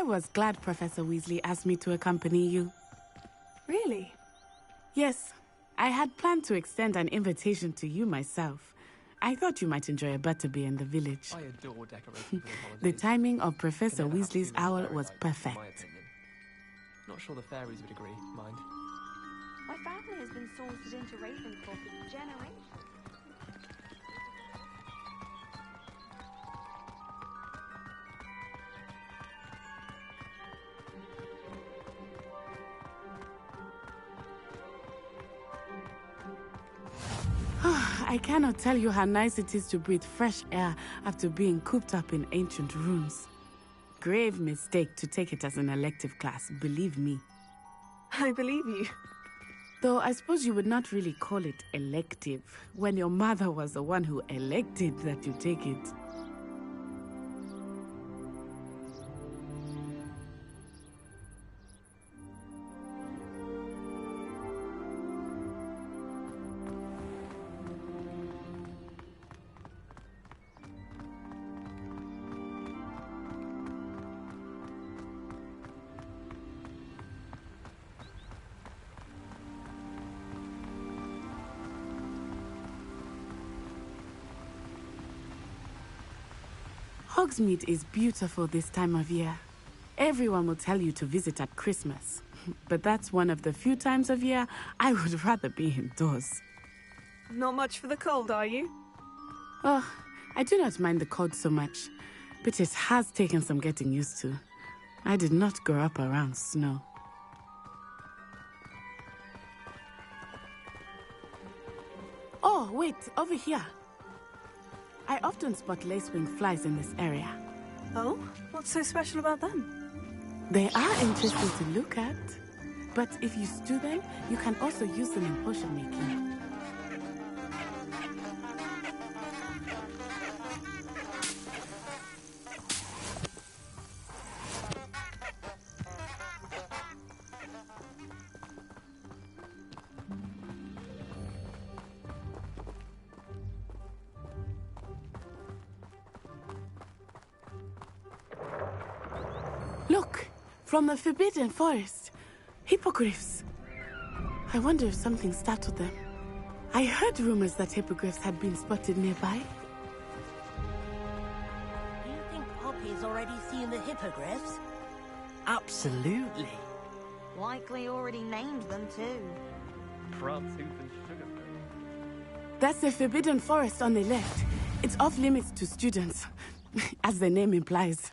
was glad Professor Weasley asked me to accompany you. Really? Yes, I had planned to extend an invitation to you myself. I thought you might enjoy a butterbeer in the village. I adore decorating for the holidays. The timing of Professor Can never have Weasley's too many owl fairy was lights, in my perfect. opinion. Not sure the fairies would agree, mind. My family has been sorted into Ravenclaw for generations. I cannot tell you how nice it is to breathe fresh air after being cooped up in ancient rooms. Grave mistake to take it as an elective class, believe me. I believe you. Though I suppose you would not really call it elective when your mother was the one who elected that you take it. Hogsmeade is beautiful this time of year. Everyone will tell you to visit at Christmas. But that's one of the few times of year I would rather be indoors. Not much for the cold, are you? Oh, I do not mind the cold so much, but it has taken some getting used to. I did not grow up around snow. Oh, wait, over here. I often spot lacewing flies in this area. Oh? What's so special about them? They are interesting to look at, but if you stew them, you can also use them in potion making. Look, from the Forbidden Forest. Hippogriffs. I wonder if something startled them. I heard rumors that hippogriffs had been spotted nearby. Do you think Poppy's already seen the hippogriffs? Absolutely. Likely already named them too. Crabtooth and Sugarfoot. That's the Forbidden Forest on the left. It's off limits to students, as the name implies.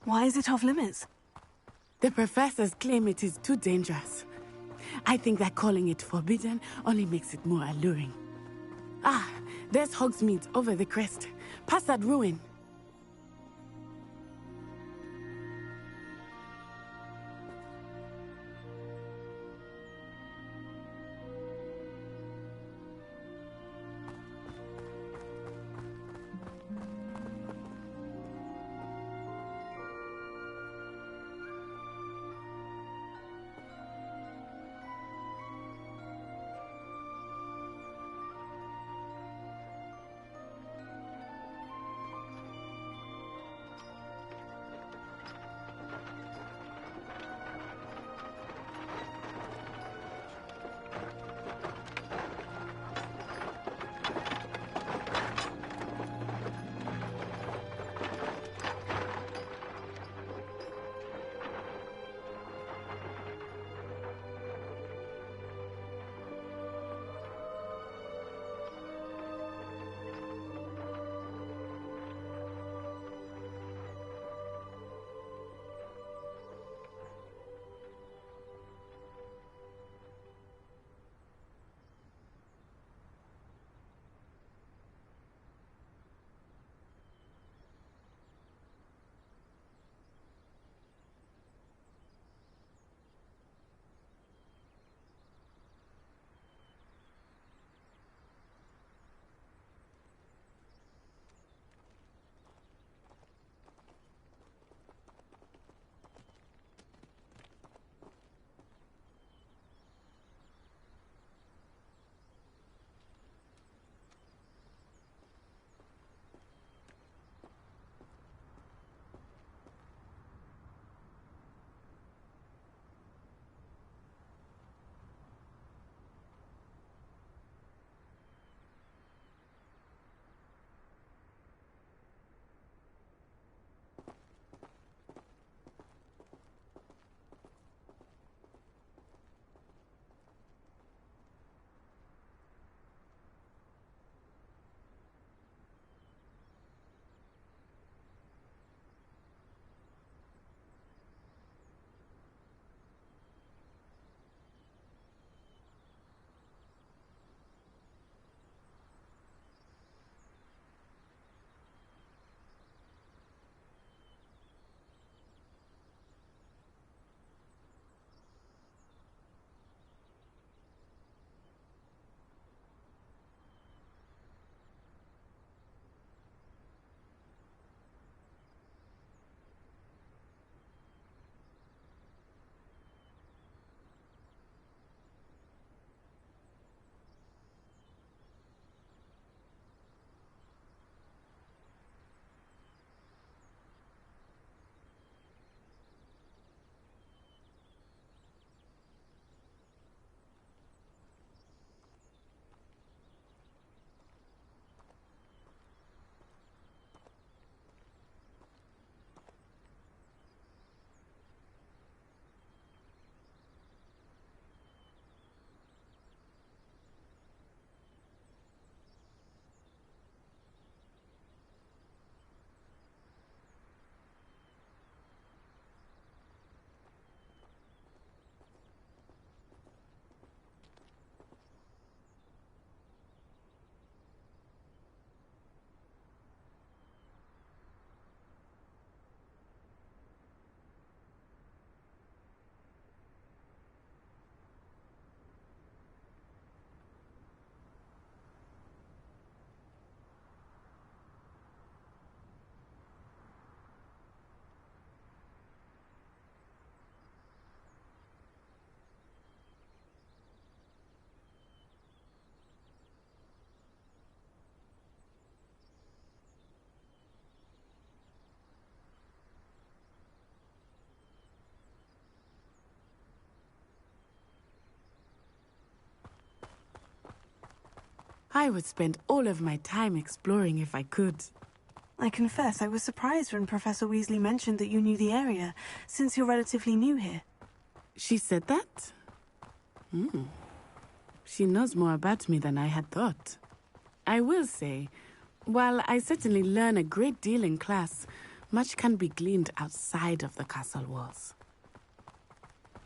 Why is it off limits? The professors claim it is too dangerous. I think that calling it forbidden only makes it more alluring. Ah, there's Hogsmeade over the crest. Past that ruin. I would spend all of my time exploring if I could. I confess I was surprised when Professor Weasley mentioned that you knew the area, since you're relatively new here. She said that? She knows more about me than I had thought. I will say, while I certainly learn a great deal in class, much can be gleaned outside of the castle walls.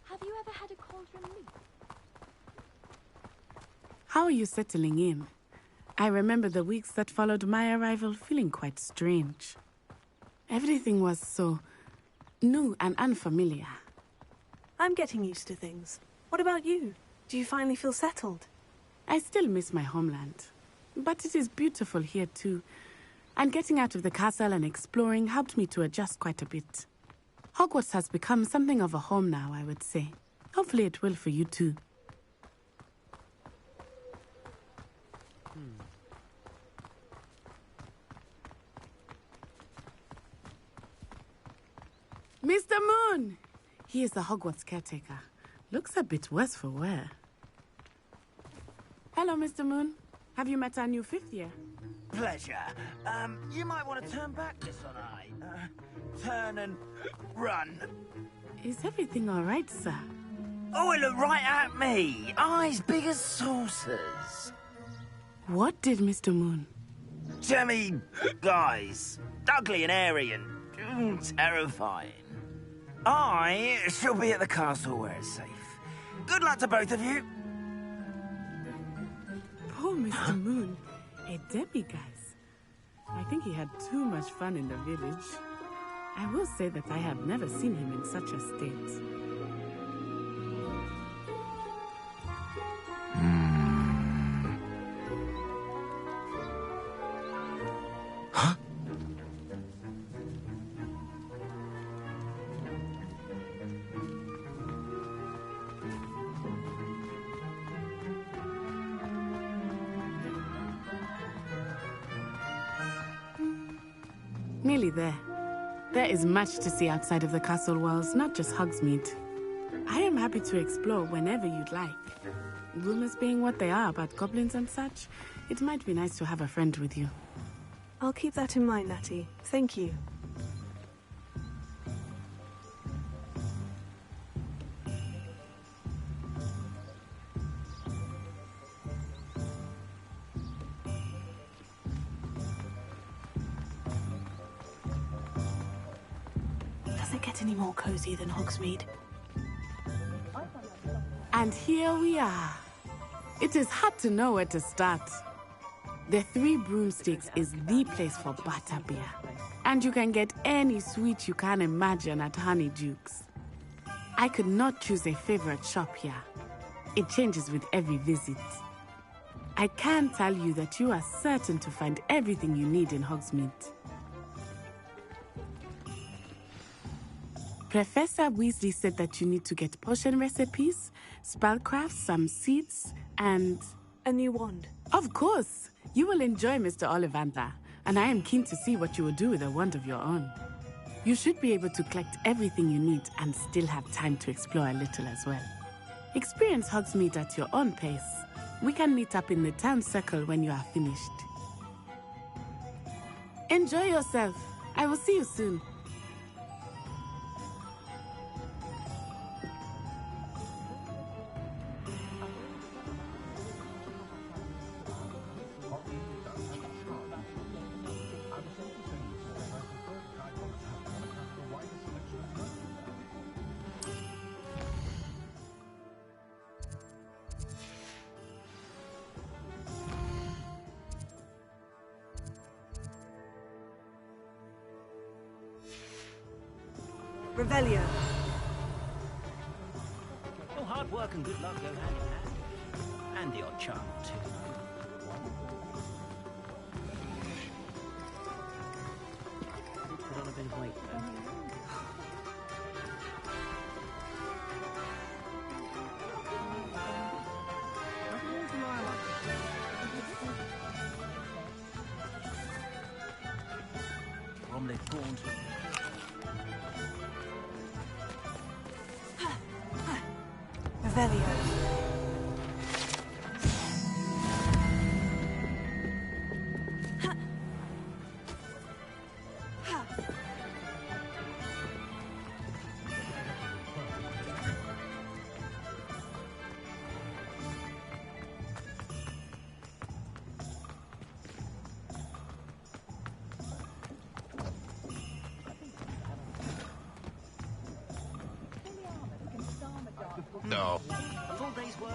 Have you ever had a cauldron leap? How are you settling in? I remember the weeks that followed my arrival feeling quite strange. Everything was so new and unfamiliar. I'm getting used to things. What about you? Do you finally feel settled? I still miss my homeland, but it is beautiful here too. And getting out of the castle and exploring helped me to adjust quite a bit. Hogwarts has become something of a home now, I would say. Hopefully it will for you too. Mr. Moon! He is the Hogwarts caretaker. Looks a bit worse for wear. Hello, Mr. Moon. Have you met our new fifth year? Pleasure. You might want to turn back, Miss on eye. Turn and run. Is everything all right, sir? Oh, it looked right at me. Eyes big as saucers. What did Mr. Moon? Jemmy, guys. Ugly and airy and terrifying. I shall be at the castle where it's safe. Good luck to both of you. Poor Mr. Moon. A demiguise. I think he had too much fun in the village. I will say that I have never seen him in such a state. Huh? Nearly there. There is much to see outside of the castle walls, not just Hogsmeade. I am happy to explore whenever you'd like. Rumors being what they are about goblins and such, it might be nice to have a friend with you. I'll keep that in mind, Natty. Thank you. Does it get any more cozy than Hogsmeade? And here we are. It is hard to know where to start. The Three Broomsticks is the place for butterbeer. And you can get any sweet you can imagine at Honeydukes. I could not choose a favorite shop here. It changes with every visit. I can tell you that you are certain to find everything you need in Hogsmeade. Professor Weasley said that you need to get potion recipes, spellcrafts, some seeds, and... A new wand. Of course! You will enjoy Mr. Ollivander, and I am keen to see what you will do with a wand of your own. You should be able to collect everything you need and still have time to explore a little as well. Experience Hogsmeade at your own pace. We can meet up in the town circle when you are finished. Enjoy yourself. I will see you soon. Revelio. Well, hard work and good luck go hand in hand. And the odd charm, too. Put on a bit of weight, though. Bromley Gaunt. Revelio. No. A full day's work.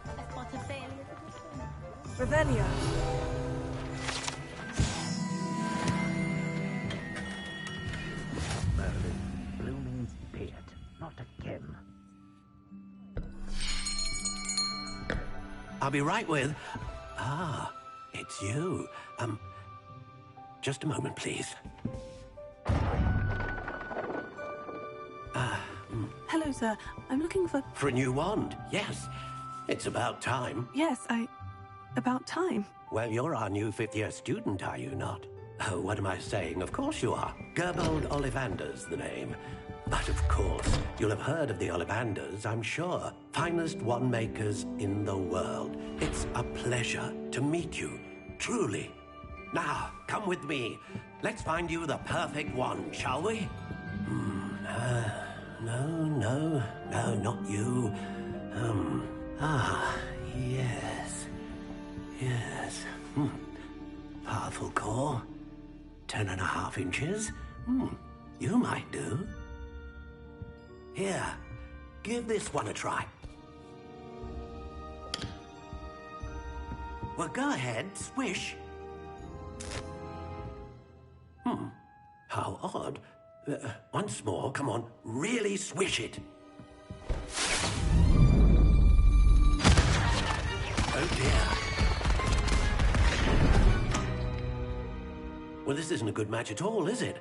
A spot of failure is a good thing. Revelio. Merlin, blooming beard, not again. I'll be right with... Ah, it's you. Just a moment, please. Hello, sir. I'm looking for... For a new wand, yes. It's about time. Yes, about time. Well, you're our new fifth-year student, are you not? Oh, what am I saying? Of course you are. Gerbold Ollivander's the name. But of course, you'll have heard of the Ollivanders, I'm sure. Finest wand makers in the world. It's a pleasure to meet you, truly. Now, come with me. Let's find you the perfect wand, shall we? No, not you. Yes. Powerful core. 10.5 inches. You might do. Here, give this one a try. Well, go ahead, swish. How odd. Once more, come on, really swish it. Oh dear. Well, this isn't a good match at all, is it?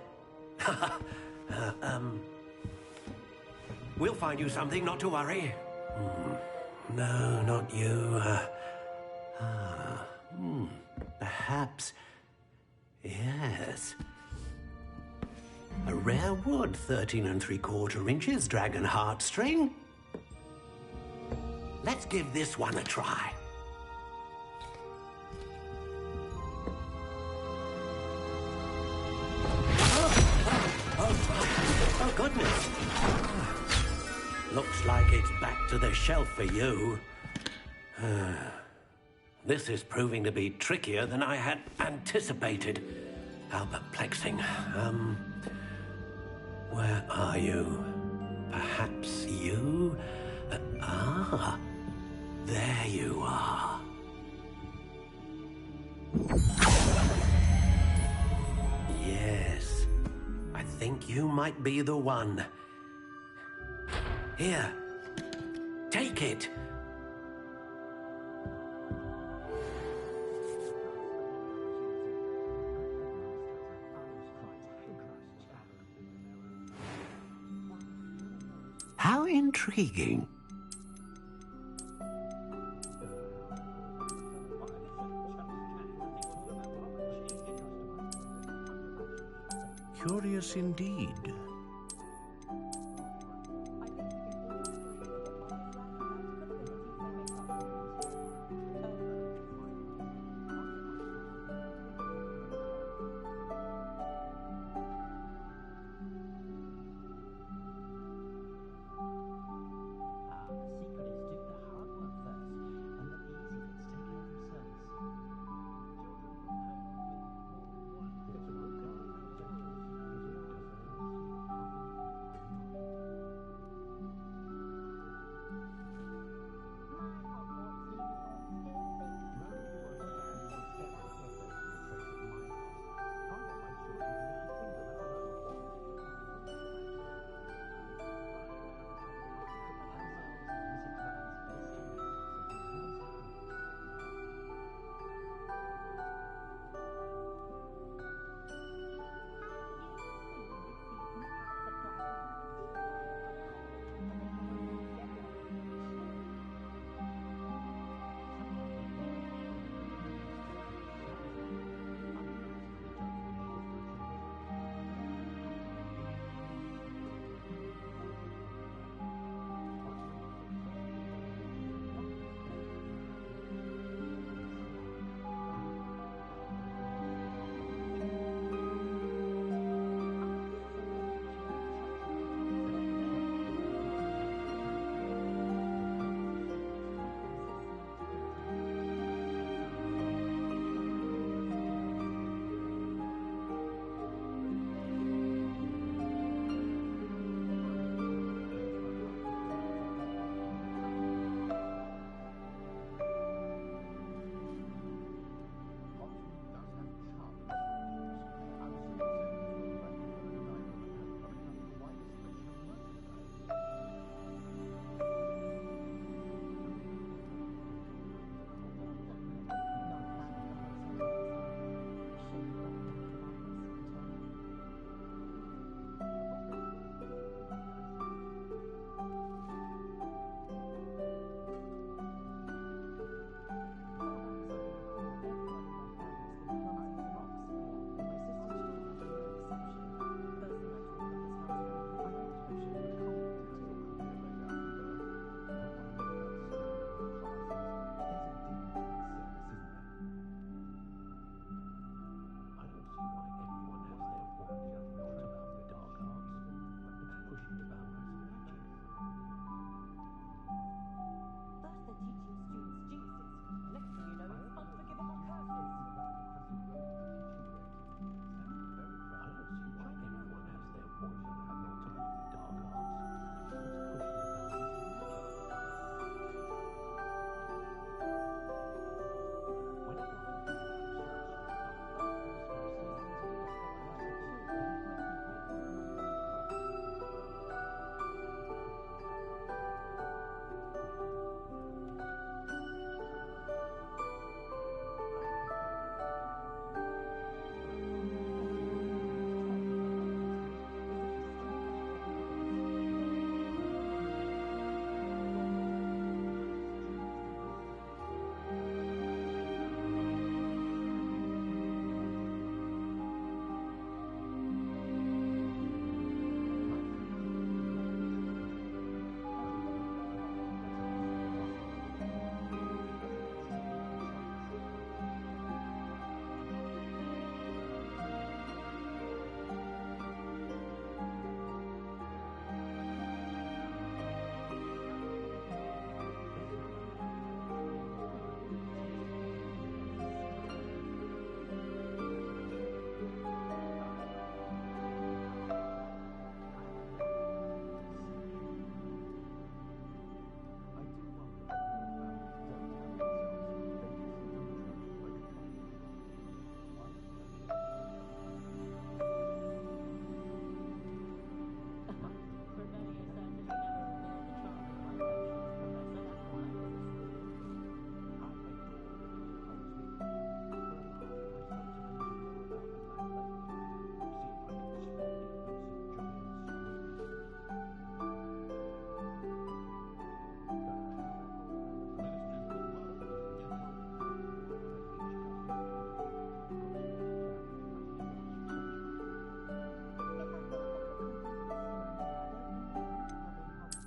We'll find you something, not to worry. No, not you. Perhaps. Yes. A rare wood, 13 3/4 inches, dragon heartstring. Let's give this one a try. Oh, goodness. Looks like it's back to the shelf for you. This is proving to be trickier than I had anticipated. How perplexing. Where are you? Perhaps you? There you are. Yes, I think you might be the one. Here, take it. How intriguing. Curious indeed.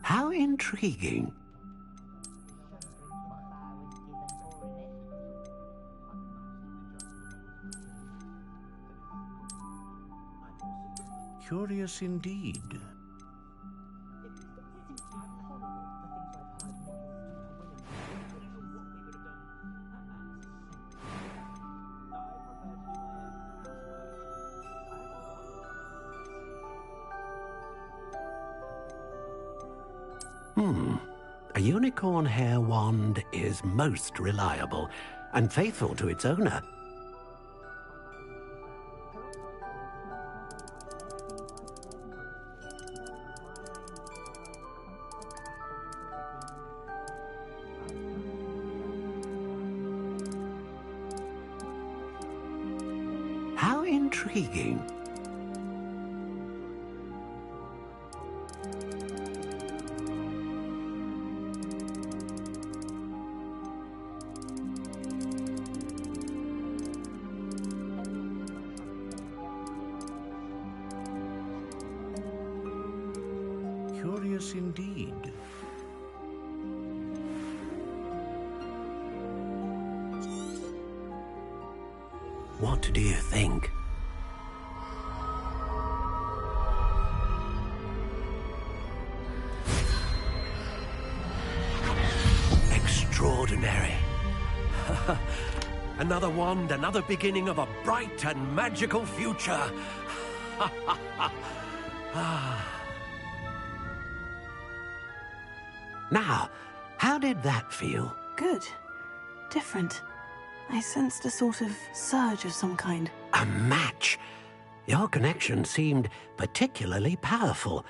How intriguing. Curious indeed. A unicorn hair wand is most reliable and faithful to its owner. How intriguing. Curious indeed. What do you think? Extraordinary. Another wand, another beginning of a bright and magical future. Now, how did that feel? Good. Different. I sensed a sort of surge of some kind. A match. Your connection seemed particularly powerful.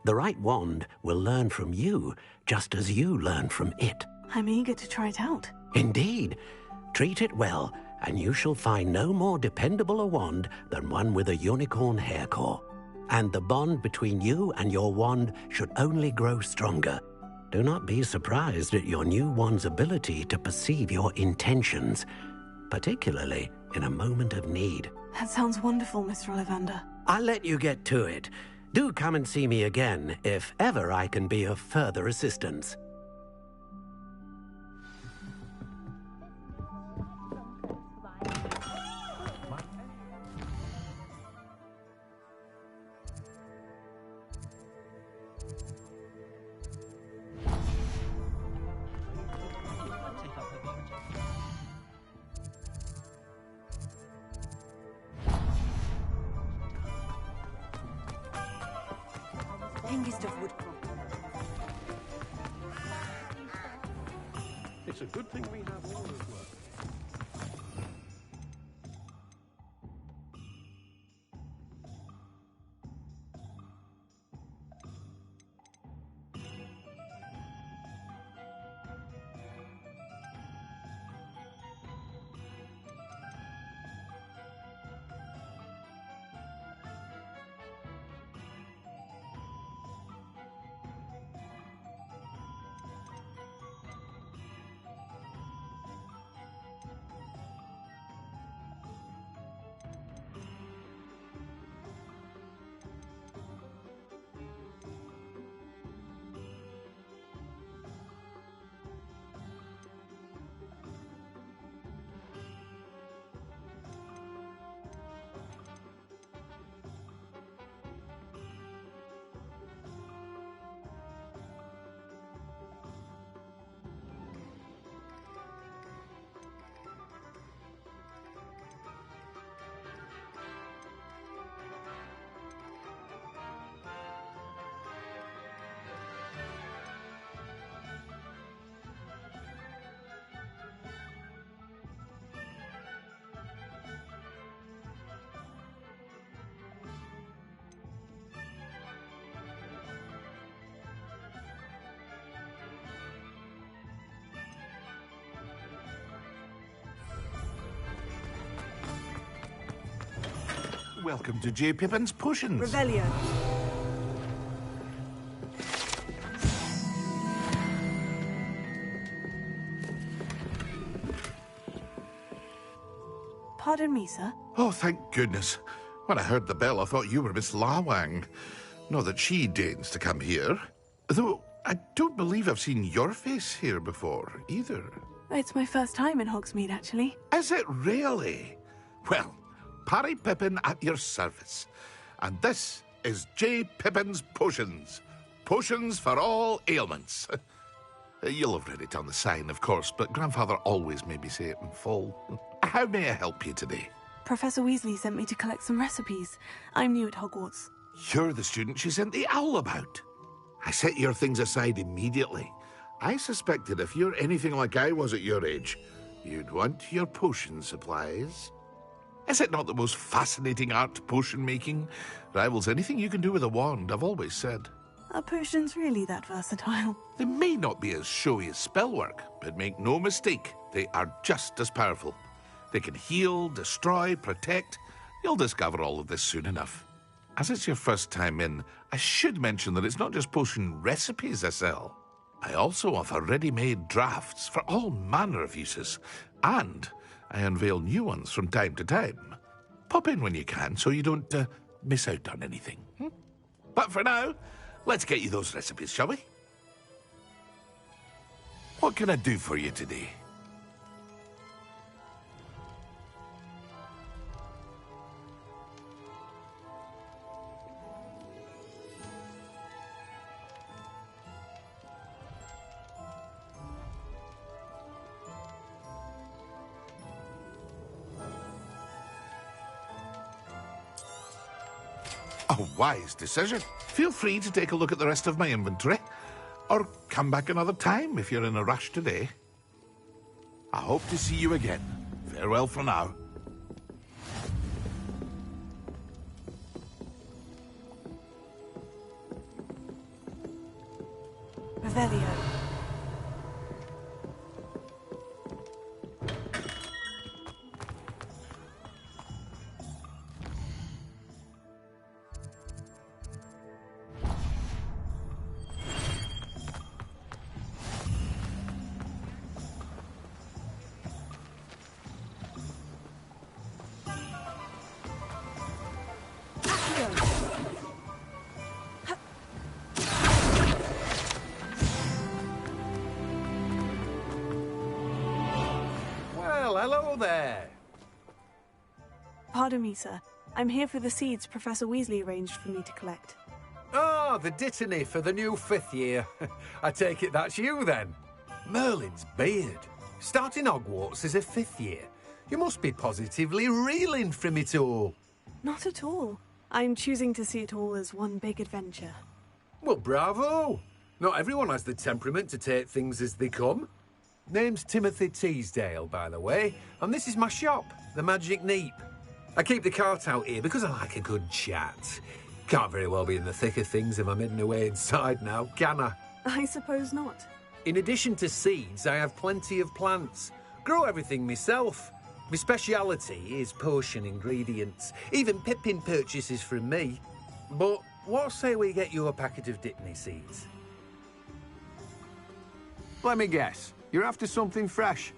The right wand will learn from you, just as you learn from it. I'm eager to try it out. Indeed. Treat it well, and you shall find no more dependable a wand than one with a unicorn hair core. And the bond between you and your wand should only grow stronger. Do not be surprised at your new wand's ability to perceive your intentions, particularly in a moment of need. That sounds wonderful, Mr. Ollivander. I'll let you get to it. Do come and see me again if ever I can be of further assistance. Youngest of woodcroft. It's a good thing we have all this work. Welcome to J. Pippin's Potions. Revelio. Pardon me, sir. Oh, thank goodness. When I heard the bell, I thought you were Miss Lawang. Not that she deigns to come here. Though, I don't believe I've seen your face here before, either. It's my first time in Hogsmeade, actually. Is it really? Well, Parry Pippin at your service. And this is J. Pippin's Potions. Potions for all ailments. You'll have read it on the sign, of course, but Grandfather always made me say it in full. How may I help you today? Professor Weasley sent me to collect some recipes. I'm new at Hogwarts. You're the student she sent the owl about. I set your things aside immediately. I suspected if you're anything like I was at your age, you'd want your potion supplies. Is it not the most fascinating art, potion making? Rivals anything you can do with a wand, I've always said. Are potions really that versatile? They may not be as showy as spellwork, but make no mistake, they are just as powerful. They can heal, destroy, protect. You'll discover all of this soon enough. As it's your first time in, I should mention that it's not just potion recipes I sell. I also offer ready-made drafts for all manner of uses, and I unveil new ones from time to time. Pop in when you can so you don't miss out on anything. But for now, let's get you those recipes, shall we? What can I do for you today? A wise decision. Feel free to take a look at the rest of my inventory, or come back another time if you're in a rush today. I hope to see you again. Farewell for now. Revelio. Well, hello there. Pardon me, sir. I'm here for the seeds Professor Weasley arranged for me to collect. Oh, the dittany for the new 5th year. I take it that's you, then. Merlin's beard. Starting Hogwarts as a 5th year. You must be positively reeling from it all. Not at all. I'm choosing to see it all as one big adventure. Well, bravo. Not everyone has the temperament to take things as they come. Name's Timothy Teasdale, by the way, and this is my shop, the Magic Neep. I keep the cart out here because I like a good chat. Can't very well be in the thick of things if I'm hidden away inside now, can I? I suppose not. In addition to seeds, I have plenty of plants. Grow everything myself. My speciality is potion ingredients. Even Pippin purchases from me. But what say we get you a packet of Dittany seeds? Let me guess. You're after something fresh.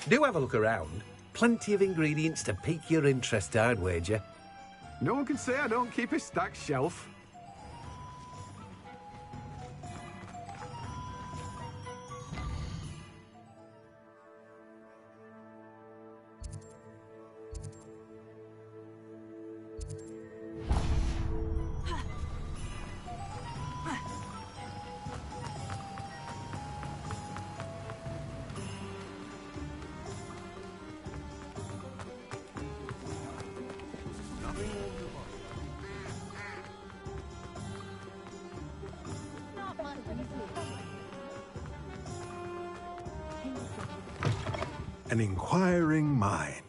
Do have a look around. Plenty of ingredients to pique your interest, I'd wager. No one can say I don't keep a stacked shelf. An inquiring mind.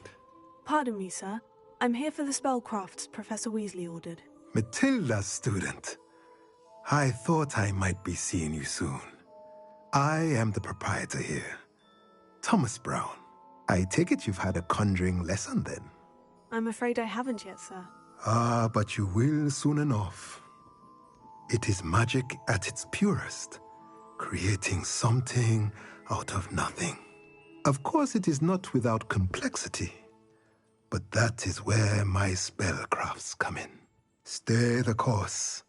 Pardon me, sir. I'm here for the spellcrafts Professor Weasley ordered. Matilda's student. I thought I might be seeing you soon. I am the proprietor here, Thomas Brown. I take it you've had a conjuring lesson then? I'm afraid I haven't yet, sir. Ah, but you will soon enough. It is magic at its purest, creating something out of nothing. Of course, it is not without complexity, but that is where my spellcrafts come in. Stay the course,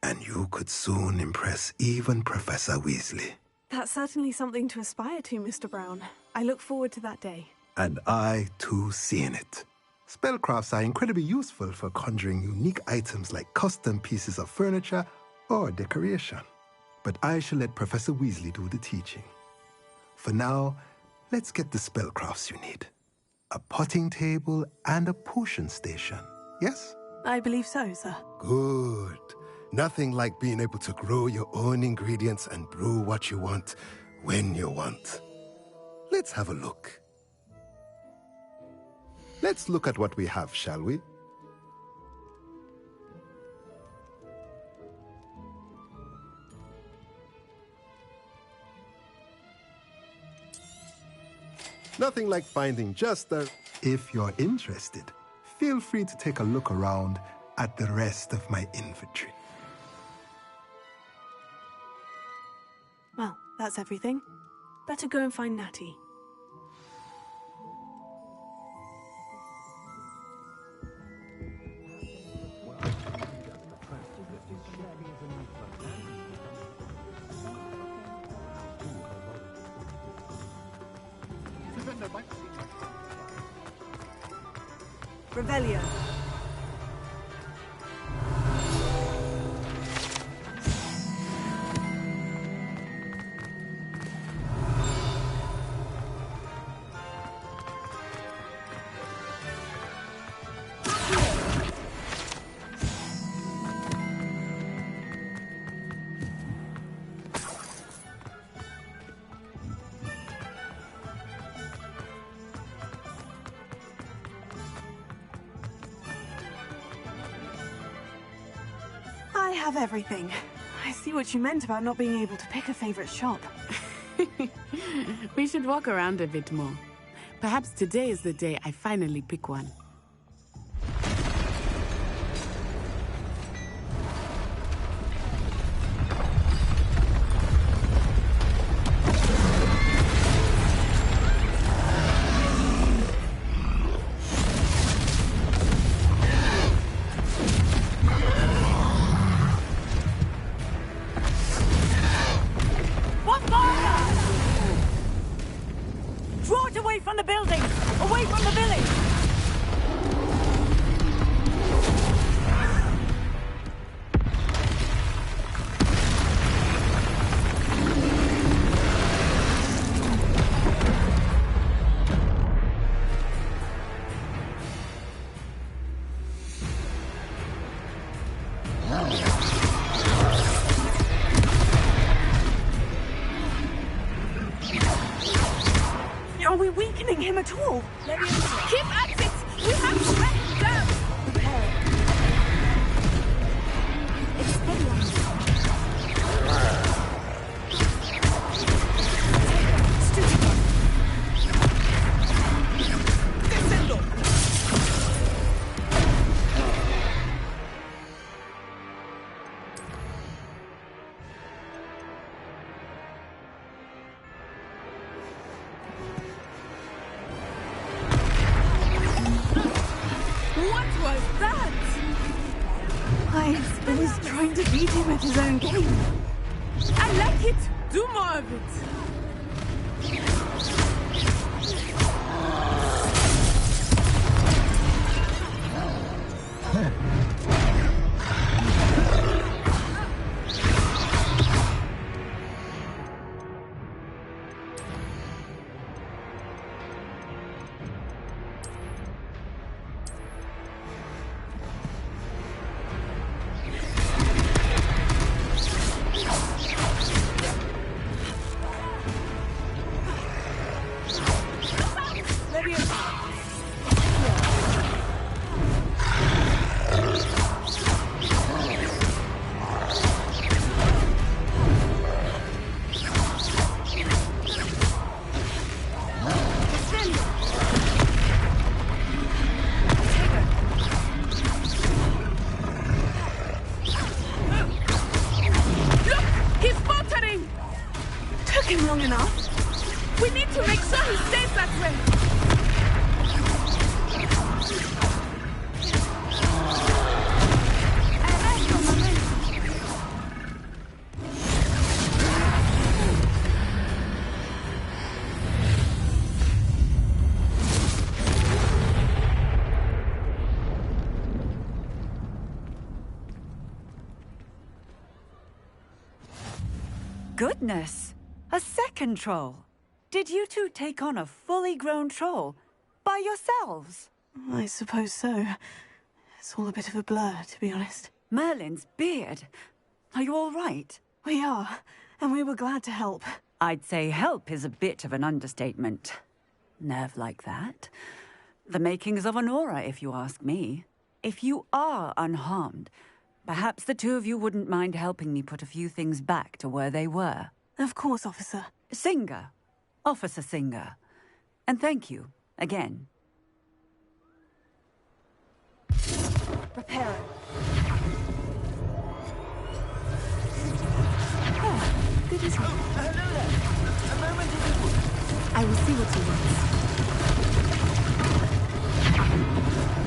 and you could soon impress even Professor Weasley. That's certainly something to aspire to, Mr. Brown. I look forward to that day. And I, too, seeing it. Spellcrafts are incredibly useful for conjuring unique items like custom pieces of furniture or decoration. But I shall let Professor Weasley do the teaching. For now, let's get the spellcrafts you need. A potting table and a potion station, yes? I believe so, sir. Good. Nothing like being able to grow your own ingredients and brew what you want when you want. Let's have a look. Let's look at what we have, shall we? Nothing like finding just the... If you're interested, feel free to take a look around at the rest of my inventory. Well, that's everything. Better go and find Natty. Revelio. I have everything. I see what you meant about not being able to pick a favorite shop. We should walk around a bit more. Perhaps today is the day I finally pick one. Draw it away from the building! Away from the village! Are we weakening him at all? Keep at it! We have to let him down! It's steady on you. I was trying to beat him at his own game. I like it. Do more of it. Long enough. We need to make sure he stays that way. Goodness! A second troll! Did you two take on a fully grown troll? By yourselves? I suppose so. It's all a bit of a blur, to be honest. Merlin's beard. Are you all right? We are, and we were glad to help. I'd say help is a bit of an understatement. Nerve like that. The makings of an aura, if you ask me. If you are unharmed, perhaps the two of you wouldn't mind helping me put a few things back to where they were. Of course, officer. Singer. Officer Singer. And thank you, again. Reparo. Oh, good as well. Hello there. A moment if you would. I will see what you want.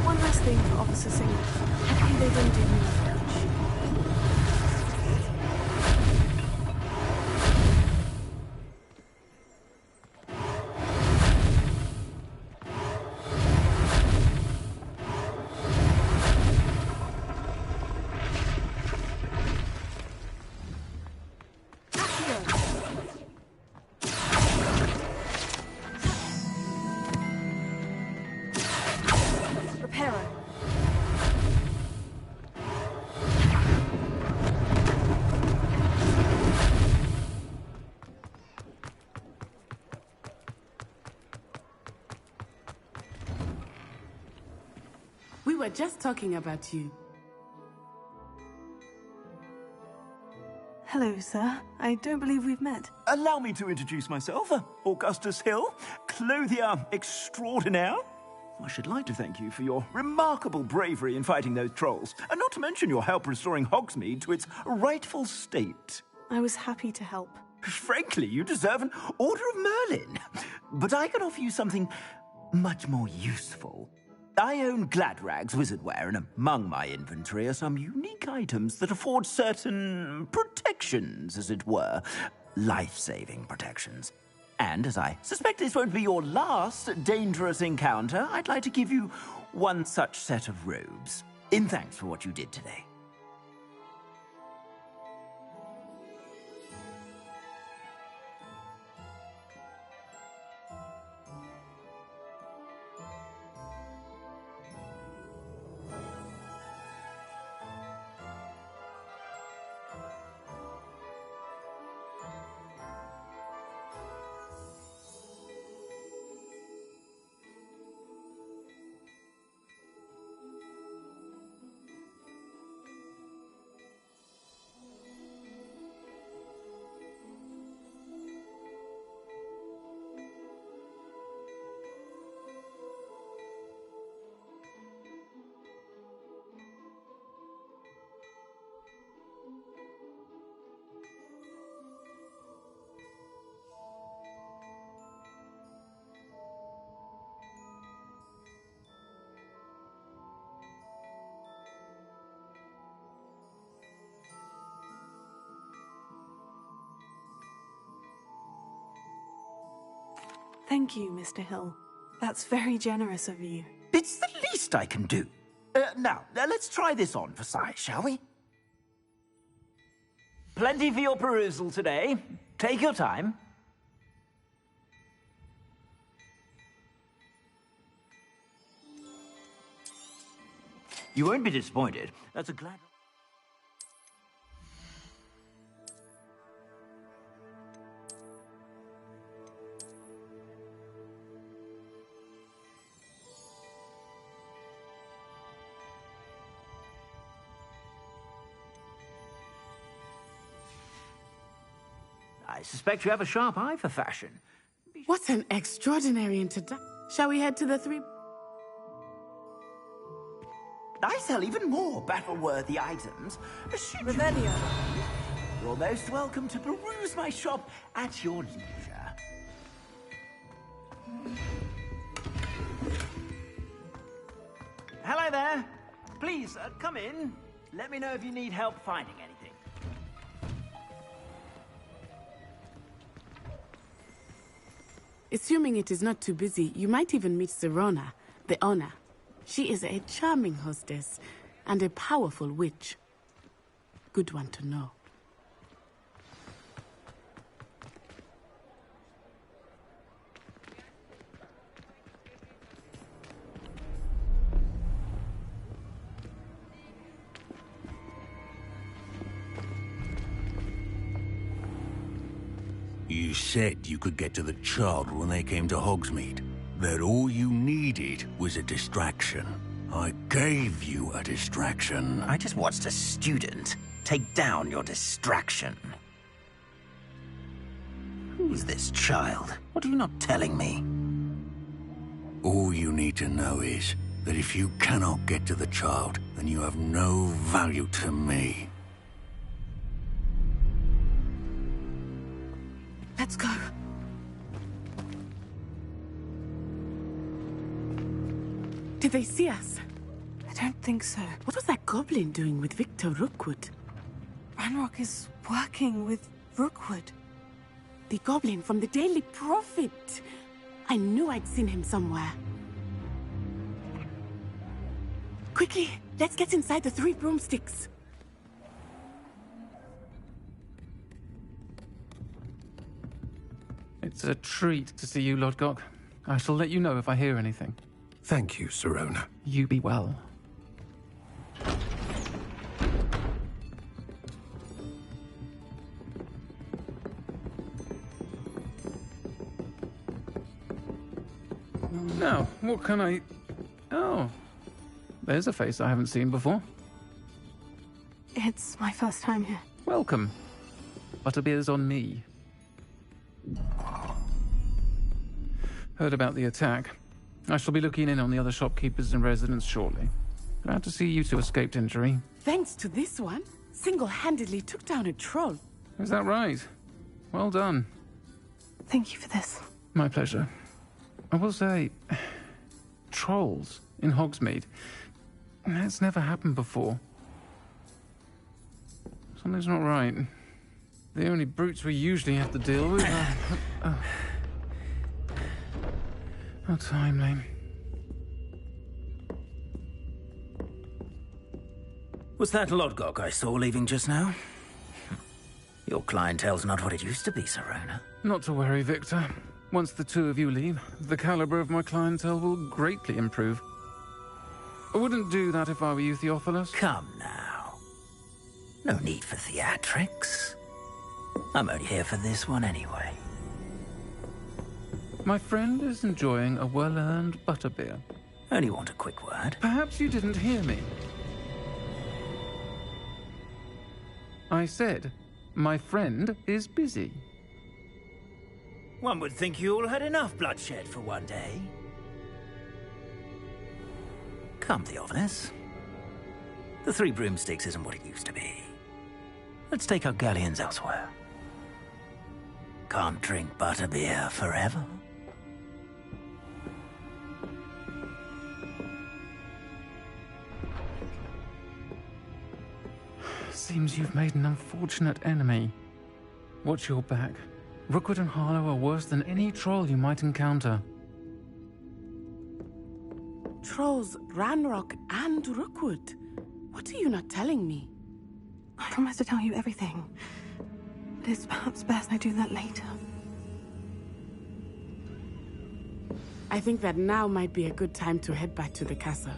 One last thing for Officer Singer. Hopefully they don't do me much. We were just talking about you. Hello, sir. I don't believe we've met. Allow me to introduce myself. Augustus Hill, clothier extraordinaire. I should like to thank you for your remarkable bravery in fighting those trolls, and not to mention your help restoring Hogsmeade to its rightful state. I was happy to help. Frankly, you deserve an Order of Merlin. But I can offer you something much more useful. I own Gladrag's wizardware, and among my inventory are some unique items that afford certain protections, as it were. Life-saving protections. And as I suspect this won't be your last dangerous encounter, I'd like to give you one such set of robes, in thanks for what you did today. Thank you, Mr. Hill. That's very generous of you. It's the least I can do. Now, let's try this on for size, shall we? Plenty for your perusal today. Take your time. You won't be disappointed. That's a glad... I suspect you have a sharp eye for fashion. What an extraordinary introduction. Shall we head to the three... I sell even more battle-worthy items. Revelio. You're most welcome to peruse my shop at your leisure. Hello there. Please, come in. Let me know if you need help finding anything. Assuming it is not too busy, you might even meet Sirona, the owner. She is a charming hostess and a powerful witch. Good one to know. You said you could get to the child when they came to Hogsmeade. That all you needed was a distraction. I gave you a distraction. I just watched a student take down your distraction. Who's this child? What are you not telling me? All you need to know is that if you cannot get to the child, then you have no value to me. Let's go. Did they see us? I don't think so. What was that goblin doing with Victor Rookwood? Ranrock is working with Rookwood. The goblin from the Daily Prophet. I knew I'd seen him somewhere. Quickly, let's get inside the three broomsticks. It's a treat to see you, Lodgok. I shall let you know if I hear anything. Thank you, Sirona. You be well. Now, what can I... Oh, there's a face I haven't seen before. It's my first time here. Welcome. Butterbeer's on me. Heard about the attack. I shall be looking in on the other shopkeepers and residents shortly. Glad to see you two escaped injury. Thanks to this one, single-handedly took down a troll. Is that right? Well done. Thank you for this. My pleasure. I will say, trolls in Hogsmeade. That's never happened before. Something's not right. The only brutes we usually have to deal with are... How timely. Was that Lodgok I saw leaving just now? Your clientele's not what it used to be, Sirona. Not to worry, Victor. Once the two of you leave, the caliber of my clientele will greatly improve. I wouldn't do that if I were you, Theophilus. Come now. No need for theatrics. I'm only here for this one anyway. My friend is enjoying a well-earned butterbeer. Only want a quick word. Perhaps you didn't hear me. I said, my friend is busy. One would think you all had enough bloodshed for one day. Come, Theophilus. The Three Broomsticks isn't what it used to be. Let's take our galleons elsewhere. Can't drink butterbeer forever. Seems you've made an unfortunate enemy. Watch your back. Rookwood and Harlow are worse than any troll you might encounter. Trolls, Ranrock, and Rookwood. What are you not telling me? I promise to tell you everything. But it's perhaps best I do that later. I think that now might be a good time to head back to the castle.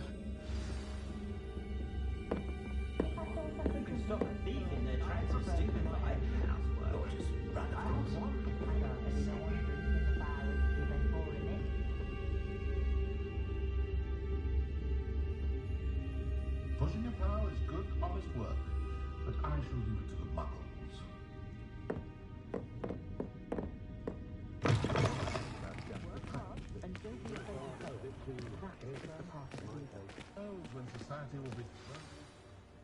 Pushing your power is good, honest work, but I shall leave it to the muggles.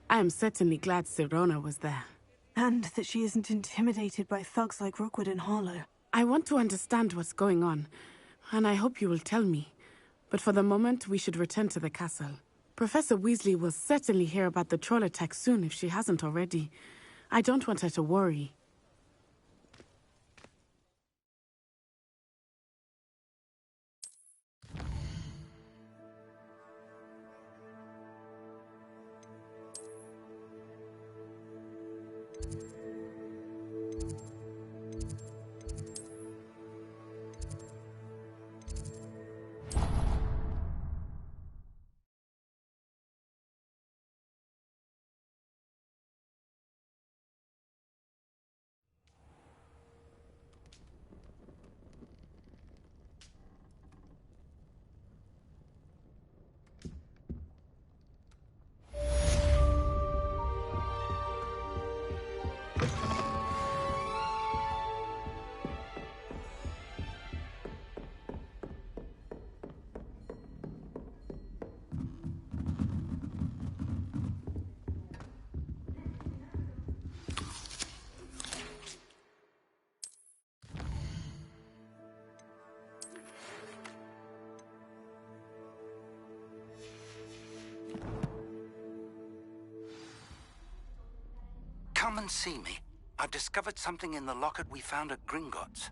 I am certainly glad Sirona was there. And that she isn't intimidated by thugs like Rookwood and Harlow. I want to understand what's going on, and I hope you will tell me. But for the moment, we should return to the castle. Professor Weasley will certainly hear about the troll attack soon if she hasn't already. I don't want her to worry. Come and see me. I've discovered something in the locket we found at Gringotts.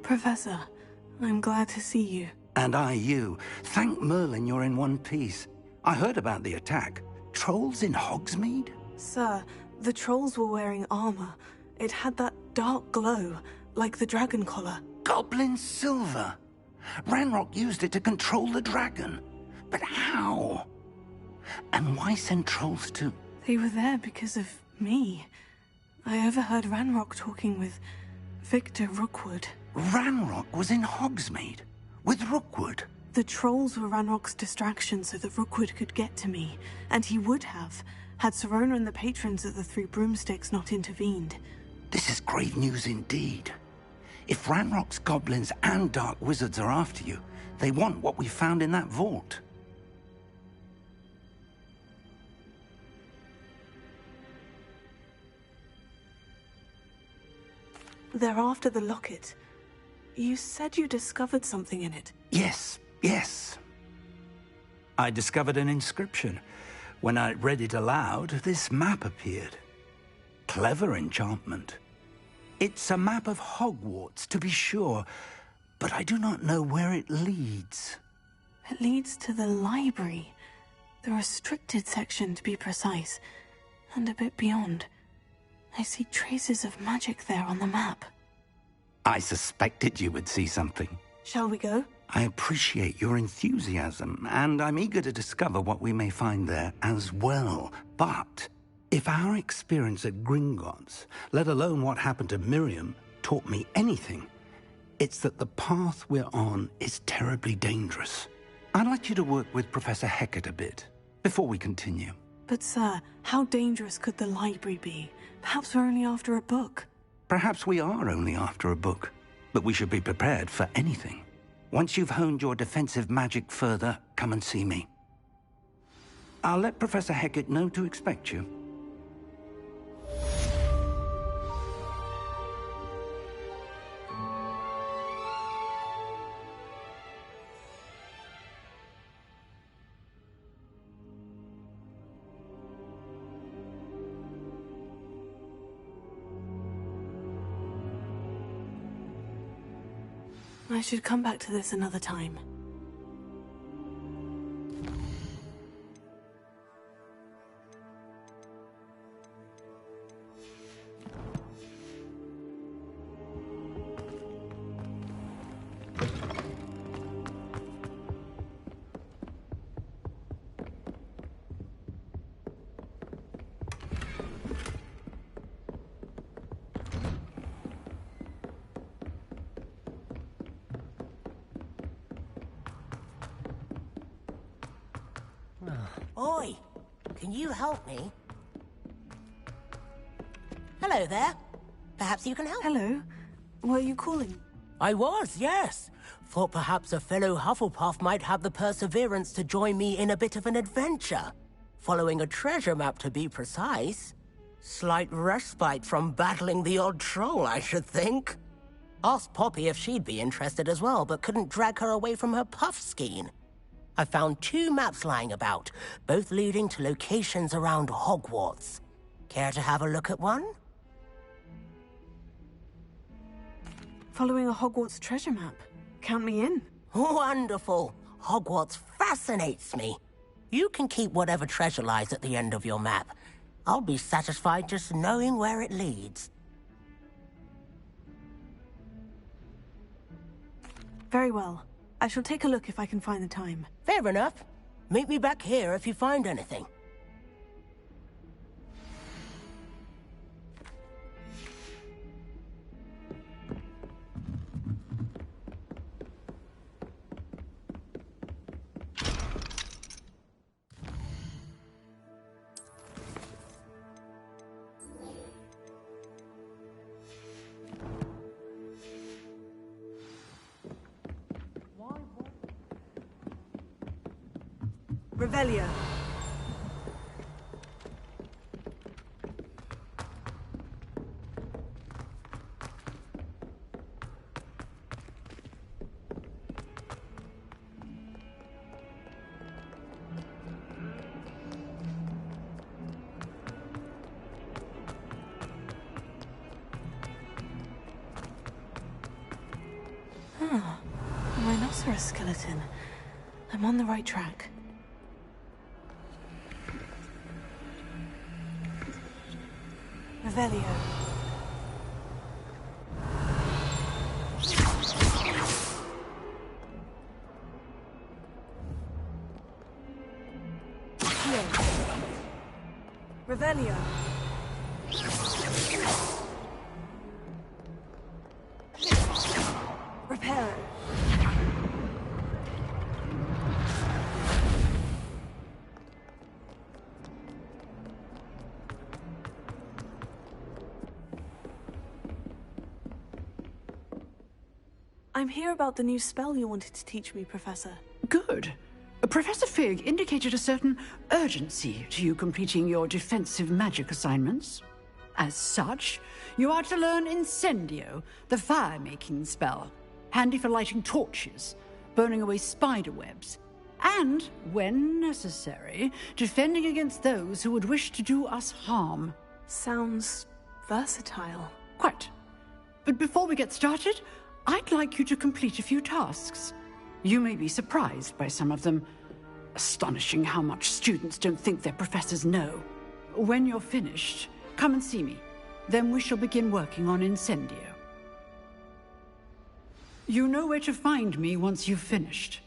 Professor, I'm glad to see you. And I you. Thank Merlin you're in one piece. I heard about the attack. Trolls in Hogsmeade? Sir, the trolls were wearing armor. It had that dark glow, like the dragon collar. Goblin silver. Ranrock used it to control the dragon. But how? And why send trolls to... They were there because of me. I overheard Ranrock talking with Victor Rookwood. Ranrock was in Hogsmeade? With Rookwood? The trolls were Ranrock's distraction so that Rookwood could get to me. And he would have, had Serona and the patrons of the Three Broomsticks not intervened. This is grave news indeed. If Ranrock's goblins and dark wizards are after you, they want what we found in that vault. They're after the locket. You said you discovered something in it. Yes. I discovered an inscription. When I read it aloud, this map appeared. Clever enchantment. It's a map of Hogwarts, to be sure, but I do not know where it leads. It leads to the library. The restricted section, to be precise. And a bit beyond. I see traces of magic there on the map. I suspected you would see something. Shall we go? I appreciate your enthusiasm, and I'm eager to discover what we may find there as well. But if our experience at Gringotts, let alone what happened to Miriam, taught me anything, it's that the path we're on is terribly dangerous. I'd like you to work with Professor Hecat a bit before we continue. But sir, how dangerous could the library be? Perhaps we're only after a book. Perhaps we are only after a book, but we should be prepared for anything. Once you've honed your defensive magic further, come and see me. I'll let Professor Hecat know to expect you. I should come back to this another time. Oi, can you help me? Hello there. Perhaps you can help. Hello. Were you calling? I was, yes. Thought perhaps a fellow Hufflepuff might have the perseverance to join me in a bit of an adventure. Following a treasure map, to be precise. Slight respite from battling the odd troll, I should think. Asked Poppy if she'd be interested as well, but couldn't drag her away from her puff skein. I found 2 maps lying about, both leading to locations around Hogwarts. Care to have a look at one? Following a Hogwarts treasure map. Count me in. Wonderful. Hogwarts fascinates me. You can keep whatever treasure lies at the end of your map. I'll be satisfied just knowing where it leads. Very well. I shall take a look if I can find the time. Fair enough. Meet me back here if you find anything. Revelio. Ah, a rhinoceros skeleton. I'm on the right track. Revelio. Revelio. Reparo. I'm here about the new spell you wanted to teach me, Professor. Good. Professor Fig indicated a certain urgency to you completing your defensive magic assignments. As such, you are to learn Incendio, the fire-making spell, handy for lighting torches, burning away spider webs, and, when necessary, defending against those who would wish to do us harm. Sounds versatile. Quite. But before we get started, I'd like you to complete a few tasks. You may be surprised by some of them. Astonishing how much students don't think their professors know. When you're finished, come and see me. Then we shall begin working on Incendio. You know where to find me once you've finished.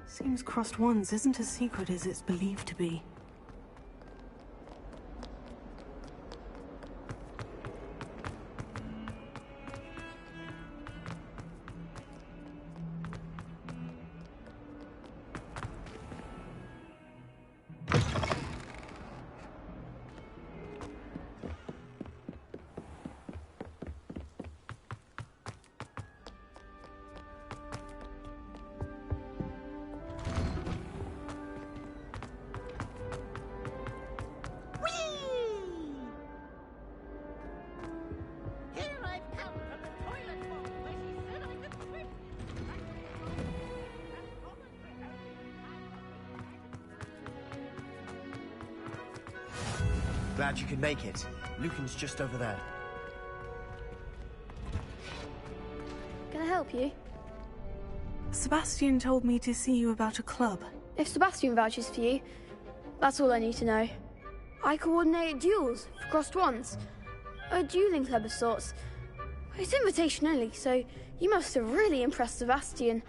Seems Crossed Wands isn't as secret as it's believed to be. Glad you could make it. Lucan's just over there. Can I help you? Sebastian told me to see you about a club. If Sebastian vouches for you, that's all I need to know. I coordinate duels for Crossed Wands. A dueling club of sorts. It's invitation only, so you must have really impressed Sebastian.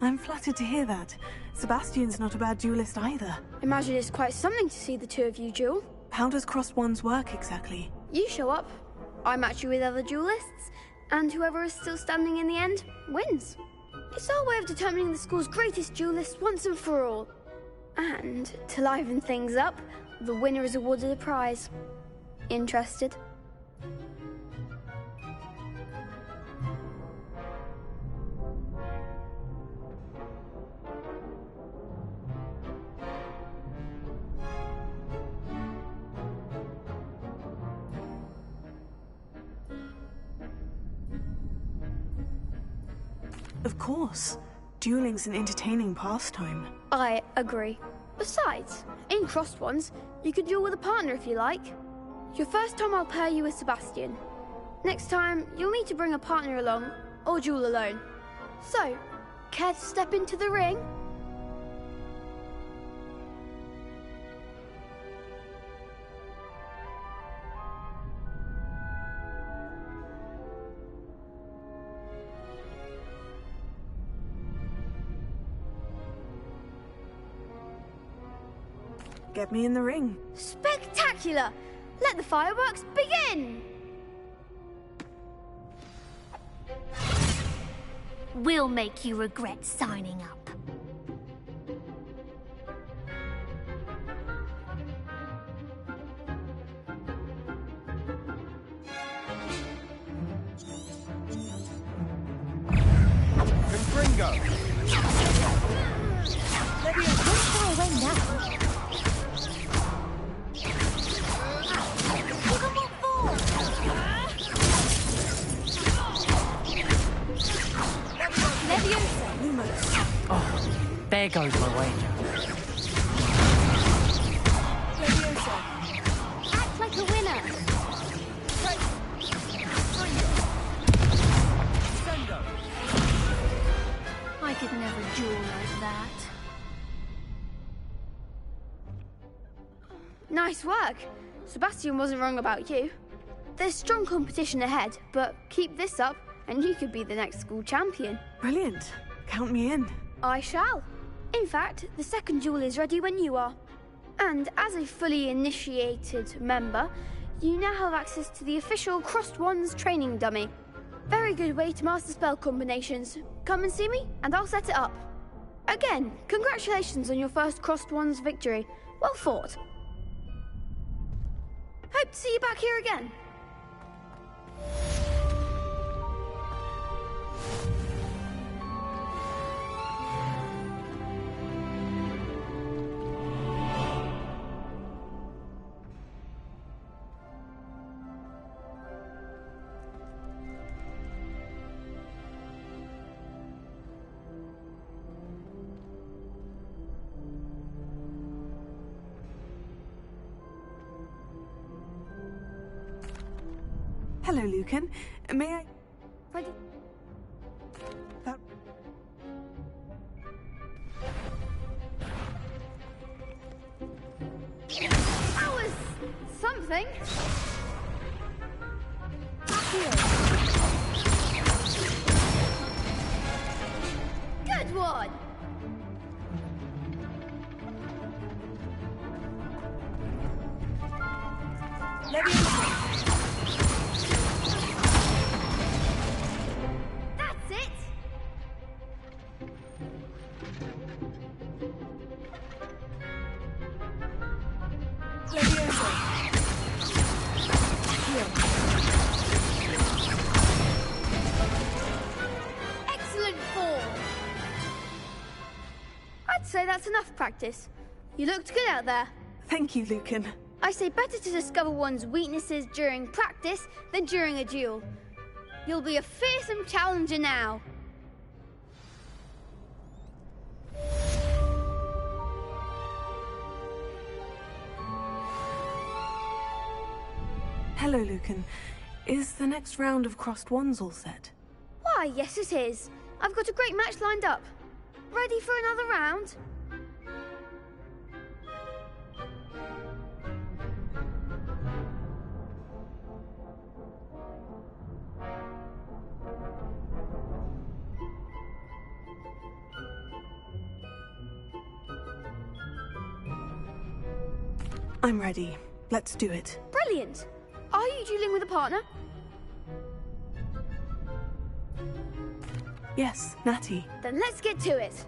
I'm flattered to hear that. Sebastian's not a bad duelist either. Imagine it's quite something to see the two of you duel. How does Crossed Wands work exactly? You show up, I match you with other duelists, and whoever is still standing in the end wins. It's our way of determining the school's greatest duelist once and for all. And to liven things up, the winner is awarded a prize. Interested? Of course. Dueling's an entertaining pastime. I agree. Besides, in Crossed Wands, you could duel with a partner if you like. Your first time I'll pair you with Sebastian. Next time, you'll need to bring a partner along, or duel alone. So, care to step into the ring? Get me in the ring. Spectacular! Let the fireworks begin! We'll make you regret signing up. Gringo! Leviosa, don't far away now. Oh, there goes my wager. Leviosa. Nice work. Sebastian wasn't wrong about you. There's strong competition ahead, but keep this up and you could be the next school champion. Brilliant. Count me in. I shall. In fact, the second duel is ready when you are. And as a fully initiated member, you now have access to the official Crossed Wands training dummy. Very good way to master spell combinations. Come and see me, and I'll set it up. Again, congratulations on your first Crossed Wands victory. Well fought. Hope to see you back here again. Hello, Lucan. May I... Ready? That... That was something. Good one. That's it. Excellent form. I'd say that's enough practice. You looked good out there. Thank you, Lucan. I say better to discover one's weaknesses during practice than during a duel. You'll be a fearsome challenger now. Hello, Lucan. Is the next round of Crossed Wands all set? Why, yes it is. I've got a great match lined up. Ready for another round? I'm ready. Let's do it. Brilliant. Are you dueling with a partner? Yes, Natty. Then let's get to it.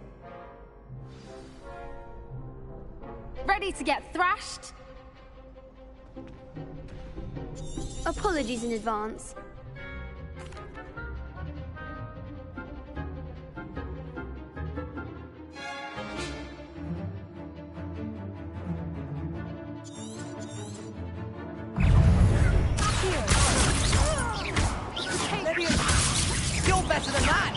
Ready to get thrashed? Apologies in advance. You're better than that!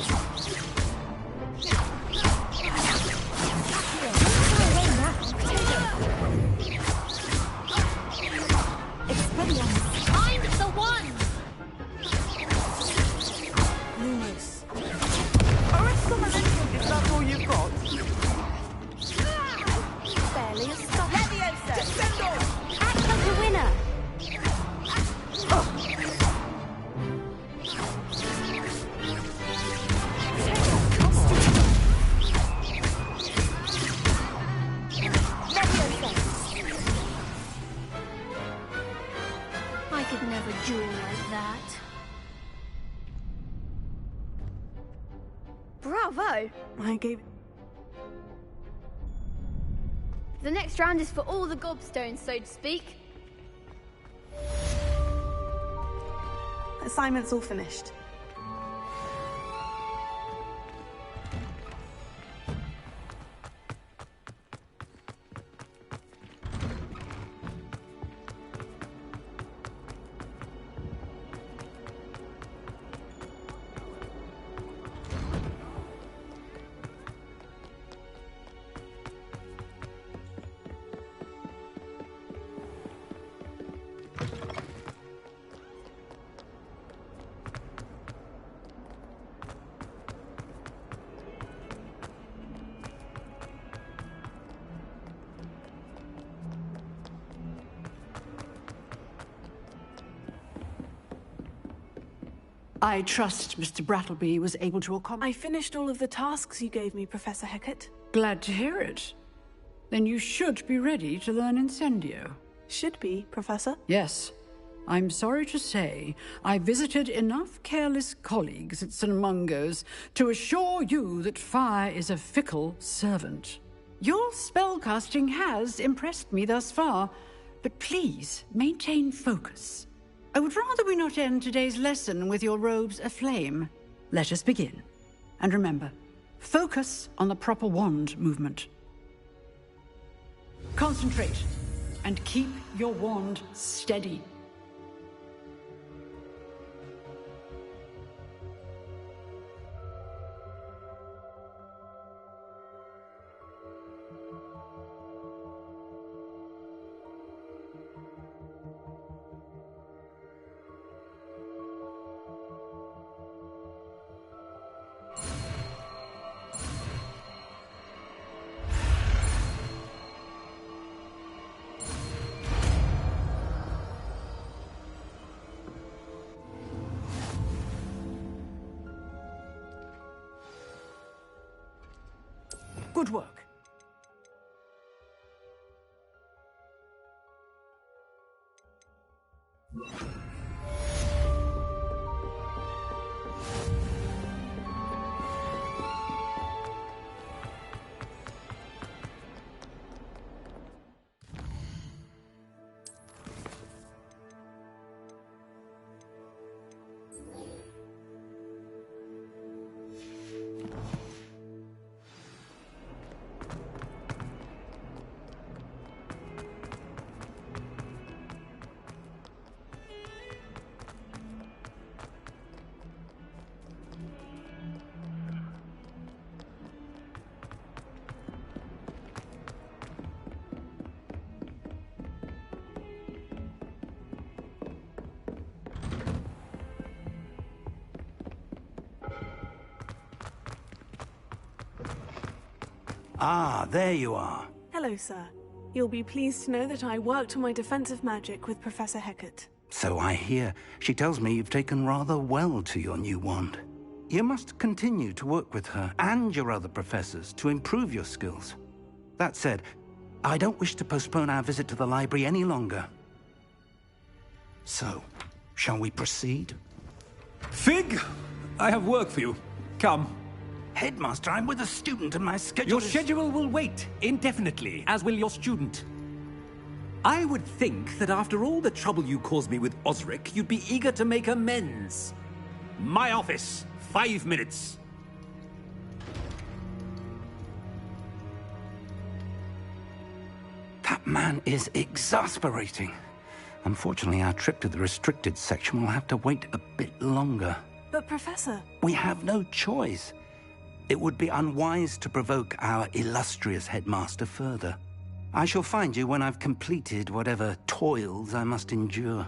I'm the one! Lumos. Oh, it's not is that all you've got? Barely a stop. Leviosa! Descendo! Act like a winner! I could never duel like that. Bravo! I gave... The next round is for all the gobstones, so to speak. Assignment's all finished. I trust Mr. Brattleby was able to accommodate... I finished all of the tasks you gave me, Professor Hecat. Glad to hear it. Then you should be ready to learn Incendio. Should be, Professor? Yes. I'm sorry to say, I visited enough careless colleagues at St. Mungo's to assure you that fire is a fickle servant. Your spellcasting has impressed me thus far, but please maintain focus. I would rather we not end today's lesson with your robes aflame. Let us begin. And remember, focus on the proper wand movement. Concentrate, and keep your wand steady. Good work. Ah, there you are. Hello, sir. You'll be pleased to know that I worked on my defensive magic with Professor Hecat. So I hear. She tells me you've taken rather well to your new wand. You must continue to work with her and your other professors to improve your skills. That said, I don't wish to postpone our visit to the library any longer. So, shall we proceed? Fig! I have work for you. Come. Headmaster, I'm with a student and my schedule Your schedule will wait indefinitely, as will your student. I would think that after all the trouble you caused me with Osric, you'd be eager to make amends. My office, 5 minutes. That man is exasperating. Unfortunately, our trip to the restricted section will have to wait a bit longer. But, Professor... We have no choice. It would be unwise to provoke our illustrious headmaster further. I shall find you when I've completed whatever toils I must endure.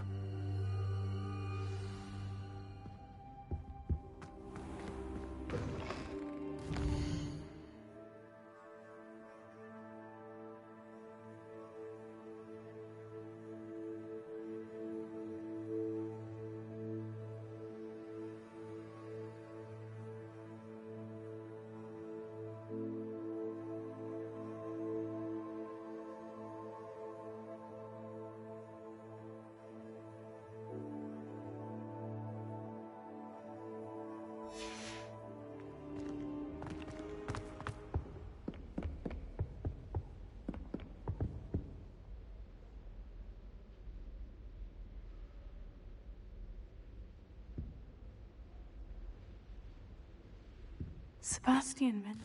Sebastian, man.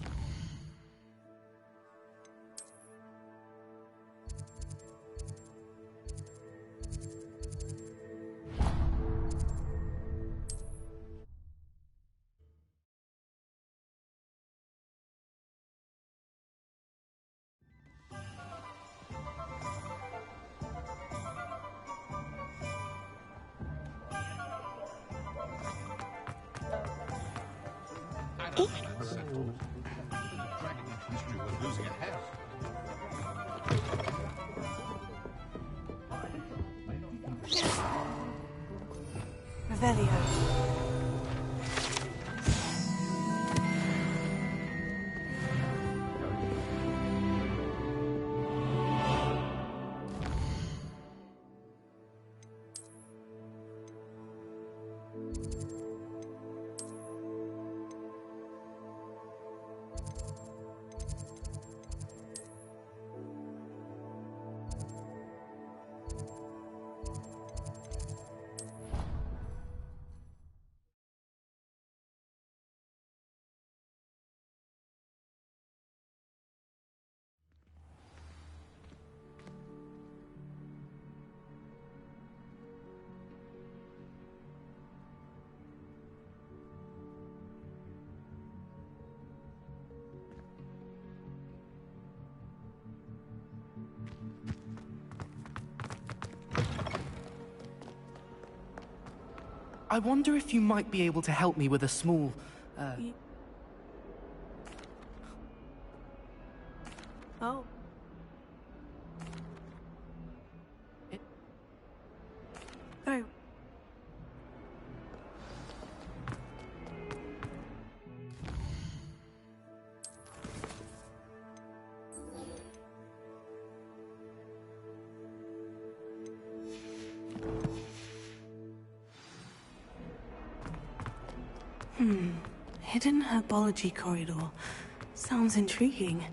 Revelio. I wonder if you might be able to help me with a small, Oh. Very... Hidden herbology corridor. Sounds intriguing.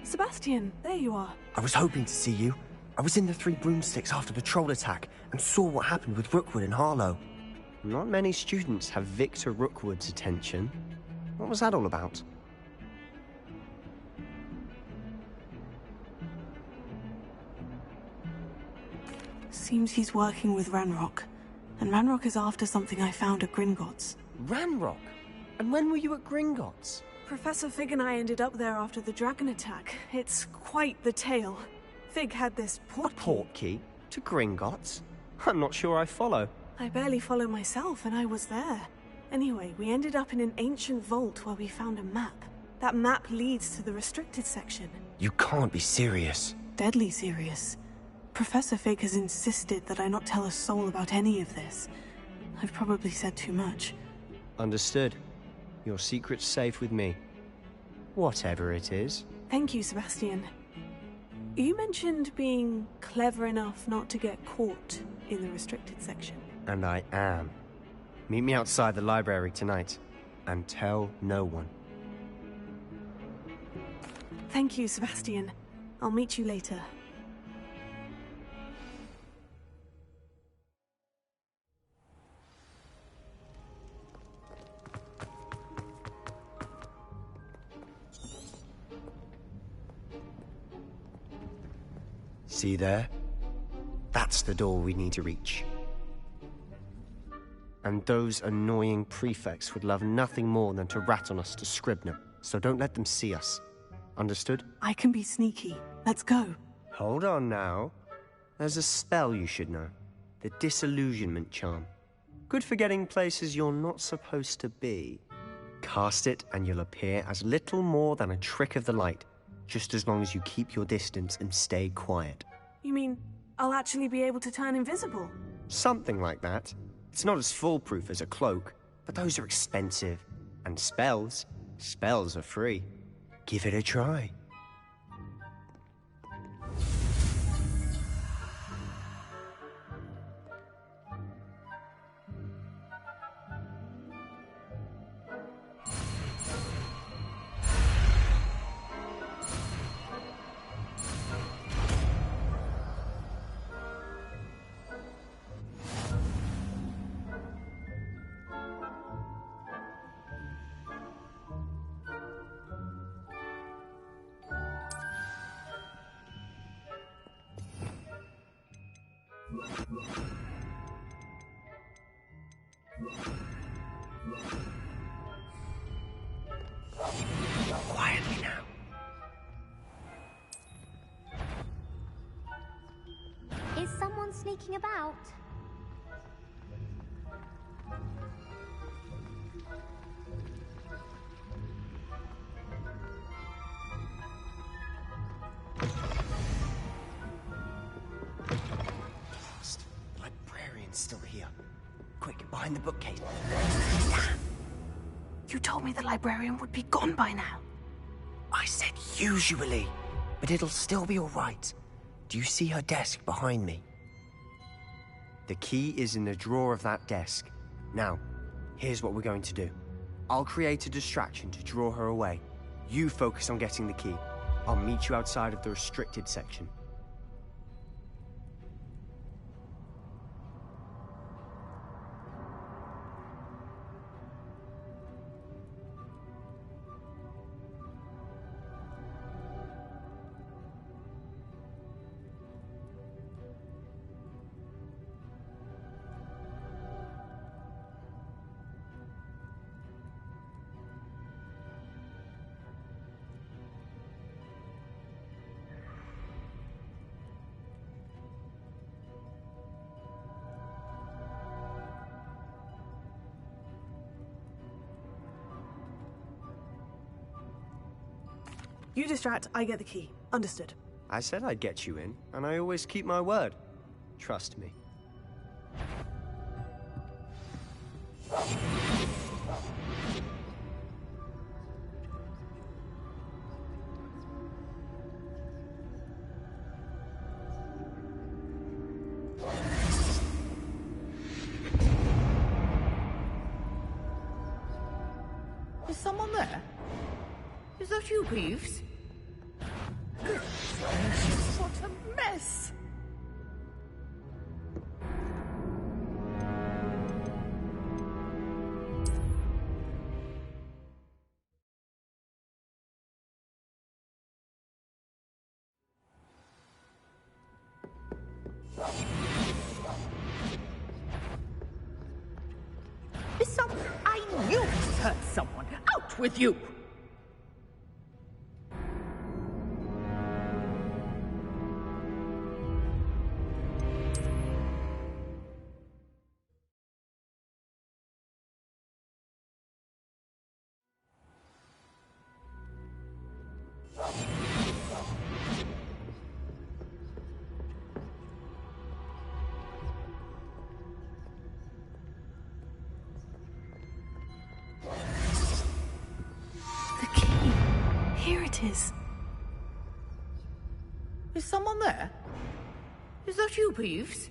Sebastian, there you are. I was hoping to see you. I was in the Three Broomsticks after the troll attack and saw what happened with Rookwood and Harlow. Not many students have Victor Rookwood's attention. What was that all about? Seems he's working with Ranrock. And Ranrock is after something I found at Gringotts. Ranrock? And when were you at Gringotts? Professor Fig and I ended up there after the dragon attack. It's quite the tale. Fig had this Portkey? To Gringotts? I'm not sure I follow. I barely follow myself, and I was there. Anyway, we ended up in an ancient vault where we found a map. That map leads to the restricted section. You can't be serious. Deadly serious. Professor Fig has insisted that I not tell a soul about any of this. I've probably said too much. Understood. Your secret's safe with me. Whatever it is. Thank you, Sebastian. You mentioned being clever enough not to get caught in the restricted section. And I am. Meet me outside the library tonight. And tell no one. Thank you, Sebastian. I'll meet you later. See there? That's the door we need to reach. And those annoying prefects would love nothing more than to rat on us to Scribner, so don't let them see us. Understood? I can be sneaky. Let's go. Hold on now. There's a spell you should know. The Disillusionment Charm. Good for getting places you're not supposed to be. Cast it and you'll appear as little more than a trick of the light, just as long as you keep your distance and stay quiet. You mean I'll actually be able to turn invisible? Something like that. It's not as foolproof as a cloak, but those are expensive. And spells are free. Give it a try. Quietly now. Is someone sneaking about? Lost. The librarian's still here. Quick, behind the bookcase. You told me the librarian would be gone by now. I said usually, but it'll still be all right. Do you see her desk behind me? The key is in the drawer of that desk. Now, here's what we're going to do. I'll create a distraction to draw her away. You focus on getting the key. I'll meet you outside of the restricted section. You distract, I get the key. Understood. I said I'd get you in, and I always keep my word. Trust me. Is someone there? Is that you, Peeves? Goodness gracious, what a mess! I knew it hurt someone. Out with you! Here it is. Is someone there? Is that you, Peeves?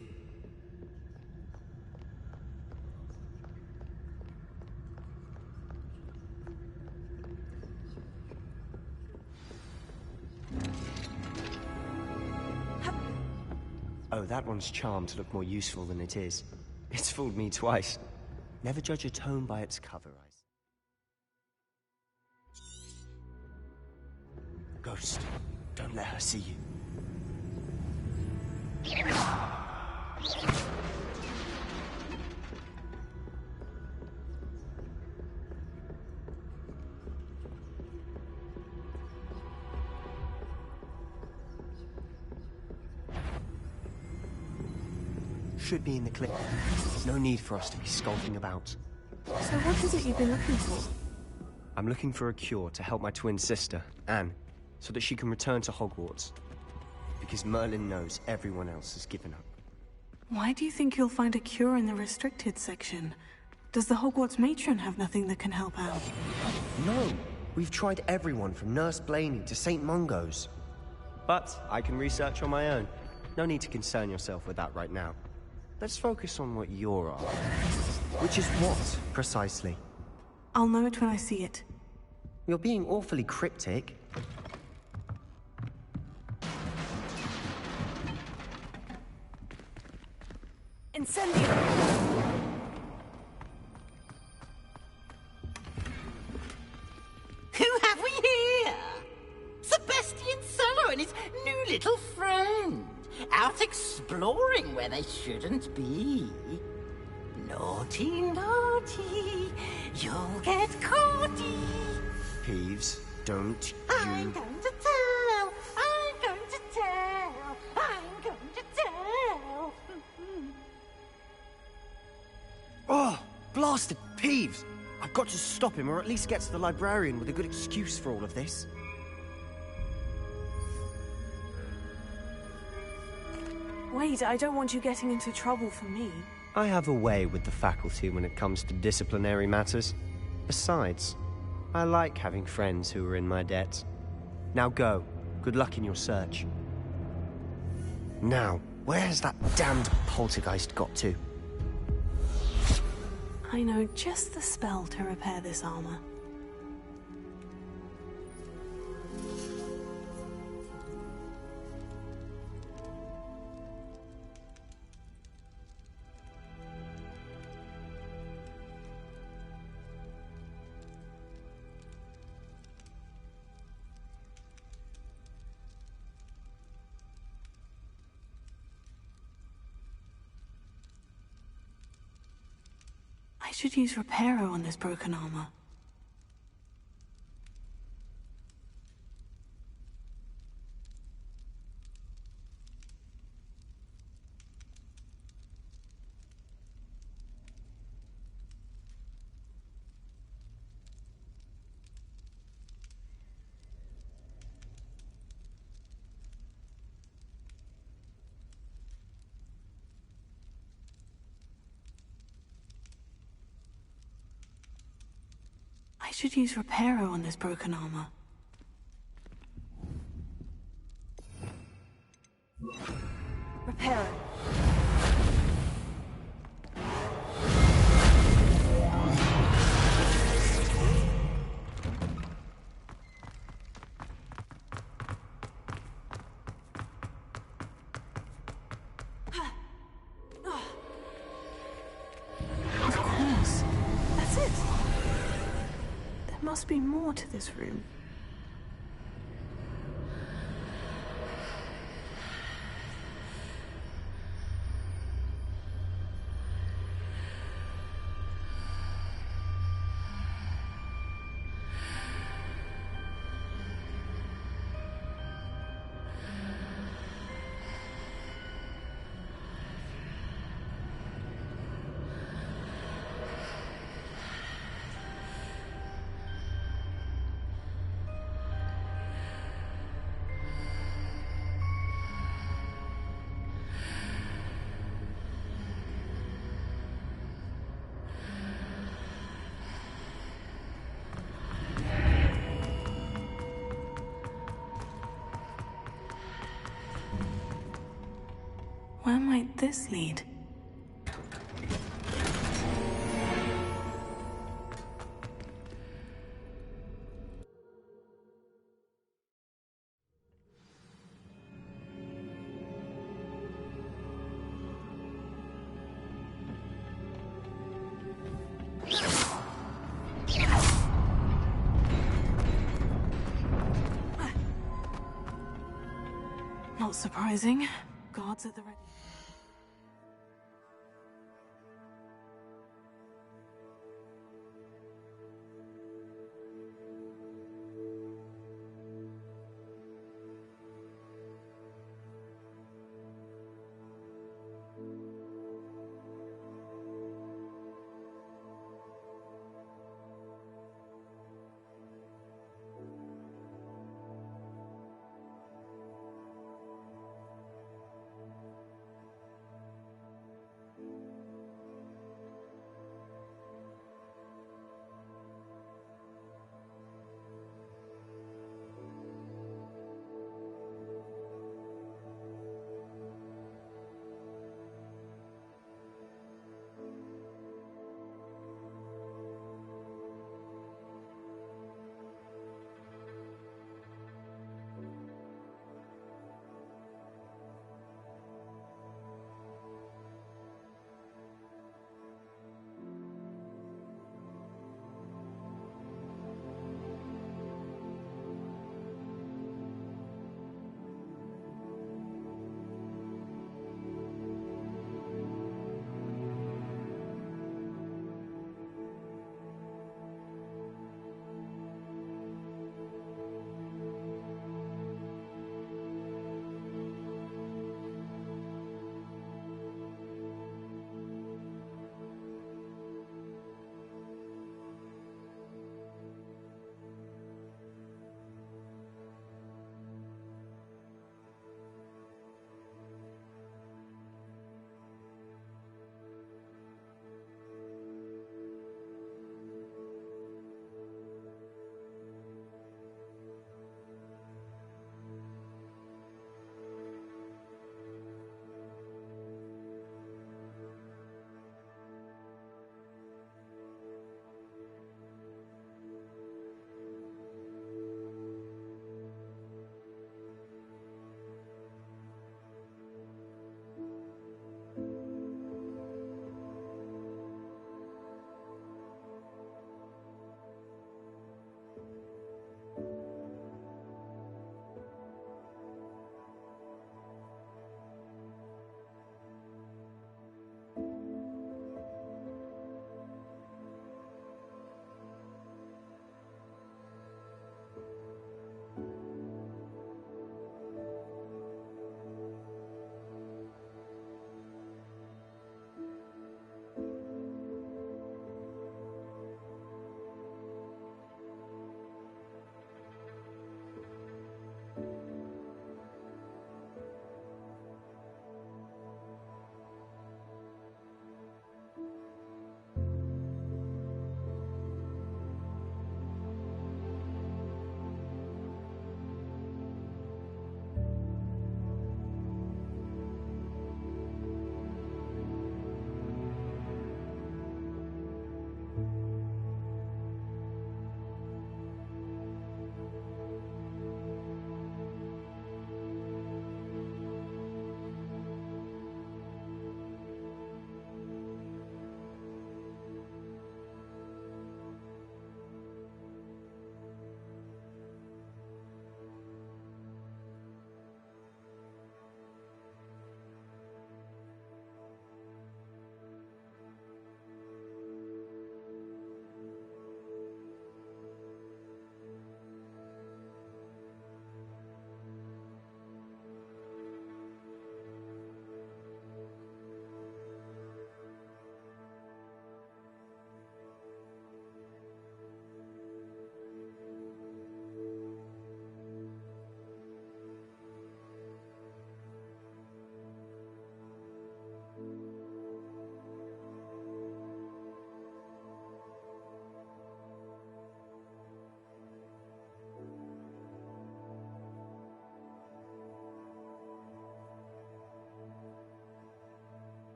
Oh, that one's charmed to look more useful than it is. It's fooled me twice. Never judge a tome by its cover, I say. Ghost, don't let her see you. Should be in the clip. No need for us to be skulking about. So what is it you've been looking for? I'm looking for a cure to help my twin sister, Anne, so that she can return to Hogwarts. Because Merlin knows everyone else has given up. Why do you think you'll find a cure in the restricted section? Does the Hogwarts matron have nothing that can help out? No! We've tried everyone from Nurse Blaney to St. Mungo's. But I can research on my own. No need to concern yourself with that right now. Let's focus on what you're after. Which is what, precisely? I'll know it when I see it. You're being awfully cryptic. Incendio! Who have we here? Sebastian Cello and his new little friend. Out exploring where they shouldn't be. Naughty, naughty, you'll get caughty. Peeves, don't I'm going to tell, I'm going to tell, I'm going to tell. Oh, blasted Peeves! I've got to stop him, or at least get to the librarian with a good excuse for all of this. Wait, I don't want you getting into trouble for me. I have a way with the faculty when it comes to disciplinary matters. Besides, I like having friends who are in my debt. Now go. Good luck in your search. Now, where's that damned poltergeist got to? I know just the spell to repair this armor. I should use Reparo on this broken armor. I should use Reparo on this broken armor. Reparo. Of course. That's it. There must be more to this room. Where might this lead? Not surprising. Guards at the ready.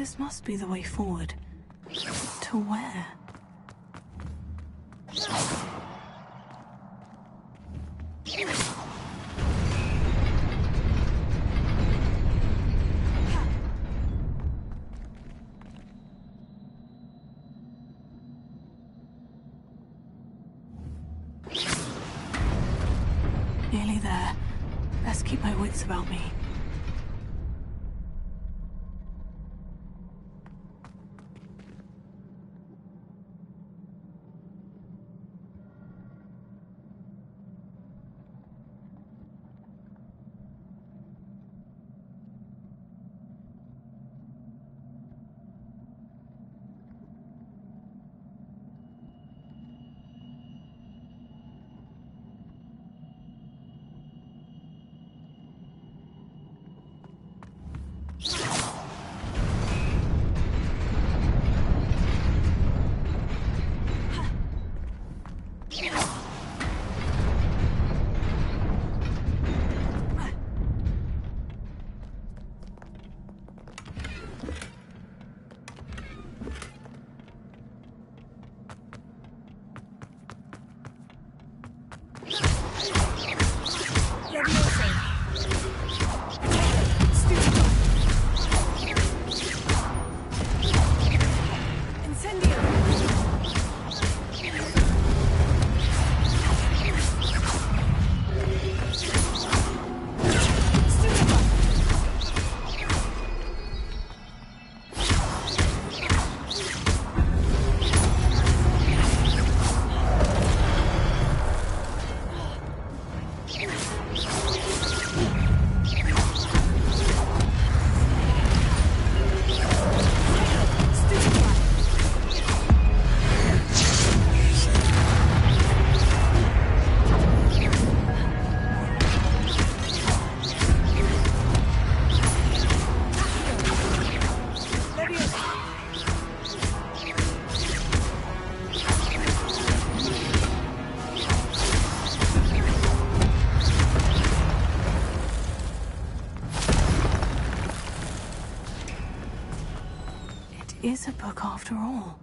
This must be the way forward. To where? Nearly there. Best keep my wits about me. Is a book after all.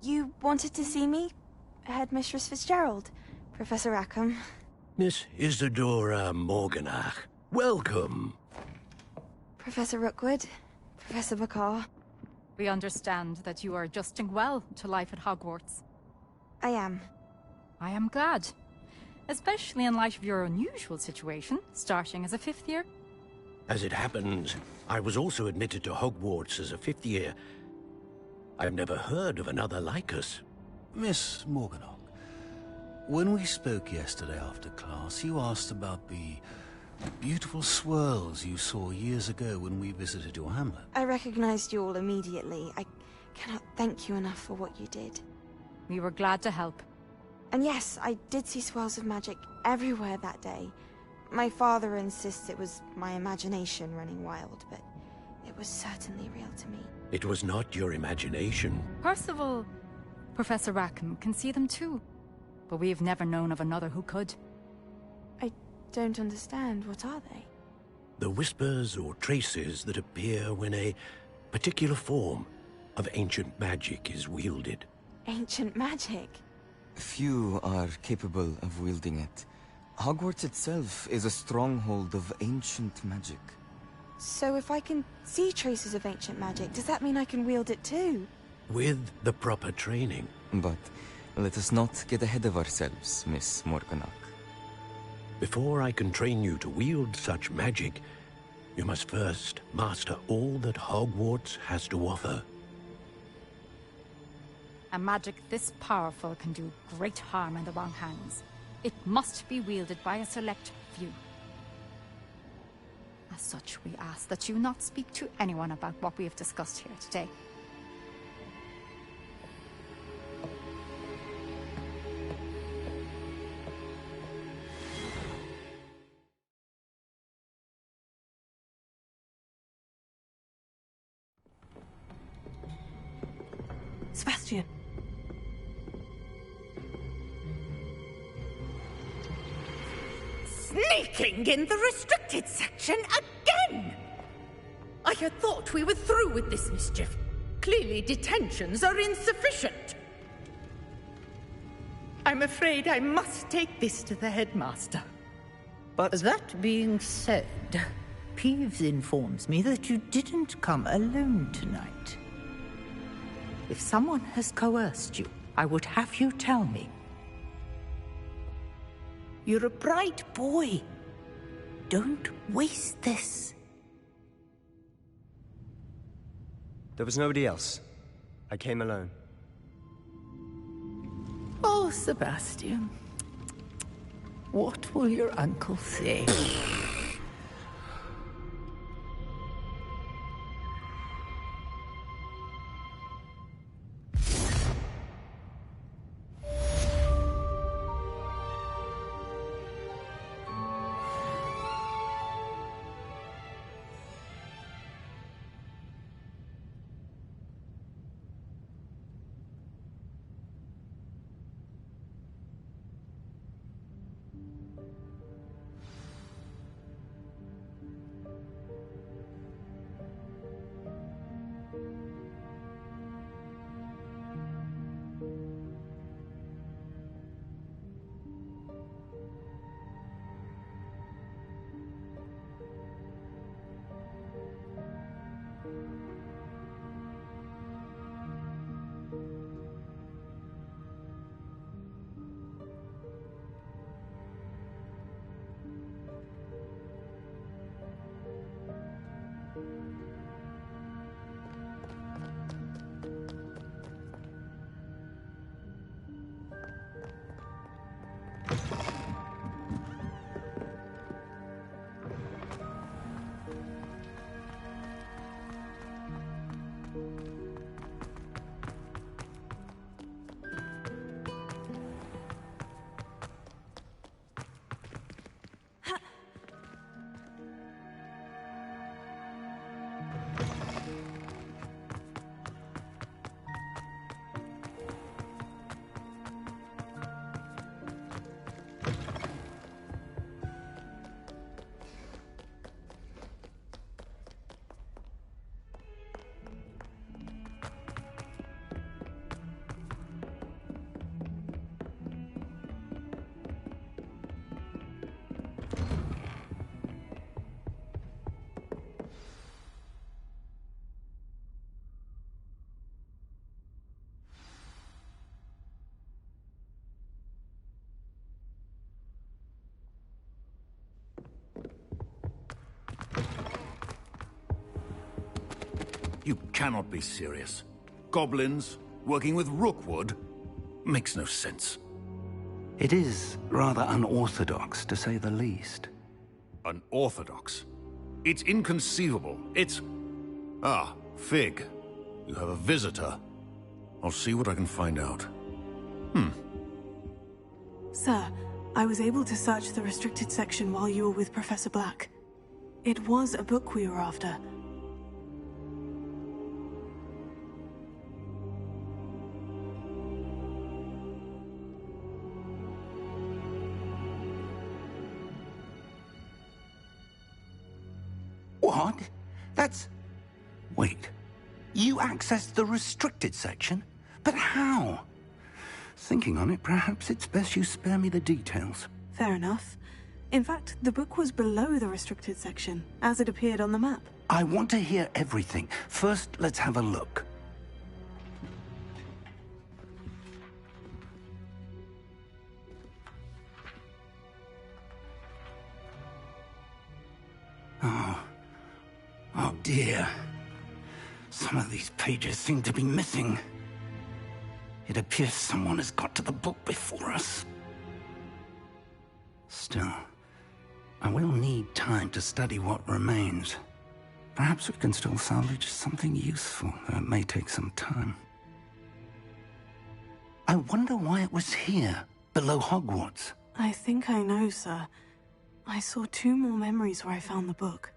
You wanted to see me? Headmistress Fitzgerald, Professor Rackham. Miss Isadora Morganach. Welcome. Professor Rookwood, Professor Bakar. We understand that you are adjusting well to life at Hogwarts. I am. I am glad. Especially in light of your unusual situation, starting as a 5th year. As it happens, I was also admitted to Hogwarts as a 5th year. I've never heard of another like us. Miss Morganach, when we spoke yesterday after class, you asked about the beautiful swirls you saw years ago when we visited your hamlet. I recognized you all immediately. I cannot thank you enough for what you did. We were glad to help. And yes, I did see swirls of magic everywhere that day. My father insists it was my imagination running wild, but it was certainly real to me. It was not your imagination. Percival, Professor Rackham can see them too. But we have never known of another who could. I don't understand. What are they? The whispers or traces that appear when a particular form of ancient magic is wielded. Ancient magic? Few are capable of wielding it. Hogwarts itself is a stronghold of ancient magic. So if I can see traces of ancient magic, does that mean I can wield it too? With the proper training. But let us not get ahead of ourselves, Miss Morganach. Before I can train you to wield such magic, you must first master all that Hogwarts has to offer. A magic this powerful can do great harm in the wrong hands. It must be wielded by a select few. As such, we ask that you not speak to anyone about what we have discussed here today. Sebastian. Sneaking in the restricted section again! I had thought we were through with this mischief. Clearly detentions are insufficient. I'm afraid I must take this to the headmaster. But that being said, Peeves informs me that you didn't come alone tonight. If someone has coerced you, I would have you tell me. You're a bright boy. Don't waste this. There was nobody else. I came alone. Oh, Sebastian. What will your uncle say? You cannot be serious. Goblins, working with Rookwood? Makes no sense. It is rather unorthodox, to say the least. Unorthodox? It's inconceivable. It's... Ah, Fig. You have a visitor. I'll see what I can find out. Sir, I was able to search the restricted section while you were with Professor Black. It was a book we were after. What? That's... Wait. You accessed the restricted section? But how? Thinking on it, perhaps it's best you spare me the details. Fair enough. In fact, the book was below the restricted section, as it appeared on the map. I want to hear everything. First, let's have a look. Oh dear. Some of these pages seem to be missing. It appears someone has got to the book before us. Still, I will need time to study what remains. Perhaps we can still salvage something useful, though it may take some time. I wonder why it was here, below Hogwarts. I think I know, sir. I saw 2 more memories where I found the book.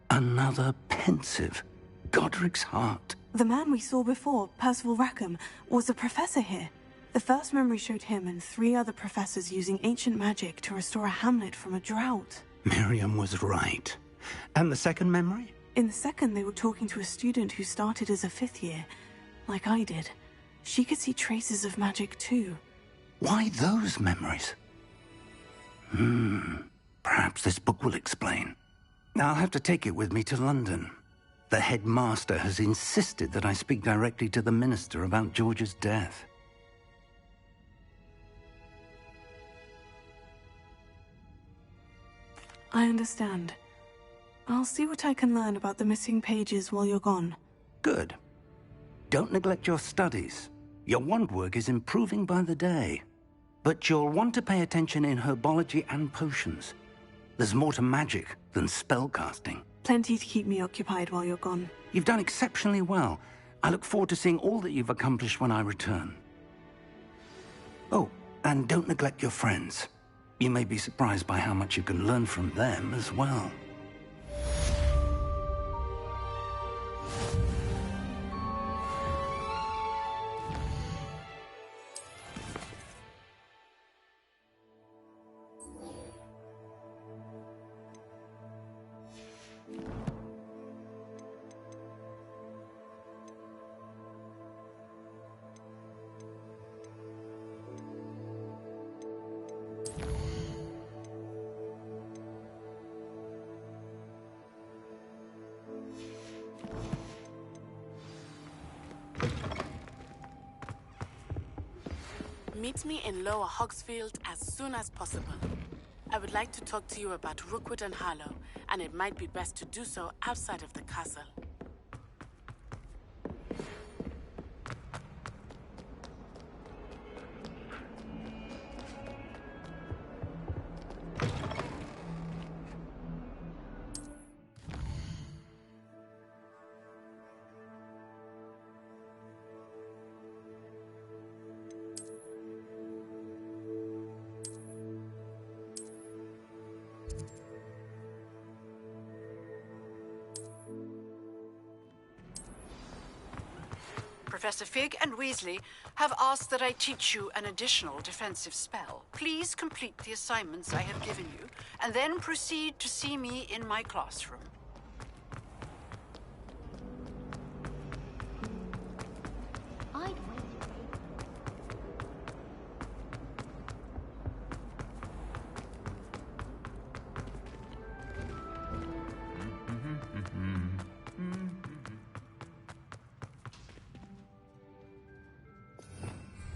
Another pensive. Godric's heart. The man we saw before, Percival Rackham, was a professor here. The first memory showed him and 3 other professors using ancient magic to restore a hamlet from a drought. Miriam was right. And the second memory? In the second, they were talking to a student who started as a 5th year, like I did. She could see traces of magic too. Why those memories? Perhaps this book will explain. I'll have to take it with me to London. The headmaster has insisted that I speak directly to the minister about George's death. I understand. I'll see what I can learn about the missing pages while you're gone. Good. Don't neglect your studies. Your wand work is improving by the day. But you'll want to pay attention in herbology and potions. There's more to magic than spellcasting. Plenty to keep me occupied while you're gone. You've done exceptionally well. I look forward to seeing all that you've accomplished when I return. Oh, and don't neglect your friends. You may be surprised by how much you can learn from them as well. Meet me in Lower Hogsfield as soon as possible. I would like to talk to you about Rookwood and Harlow, and it might be best to do so outside of the castle. Professor Fig and Weasley have asked that I teach you an additional defensive spell. Please complete the assignments I have given you, and then proceed to see me in my classroom.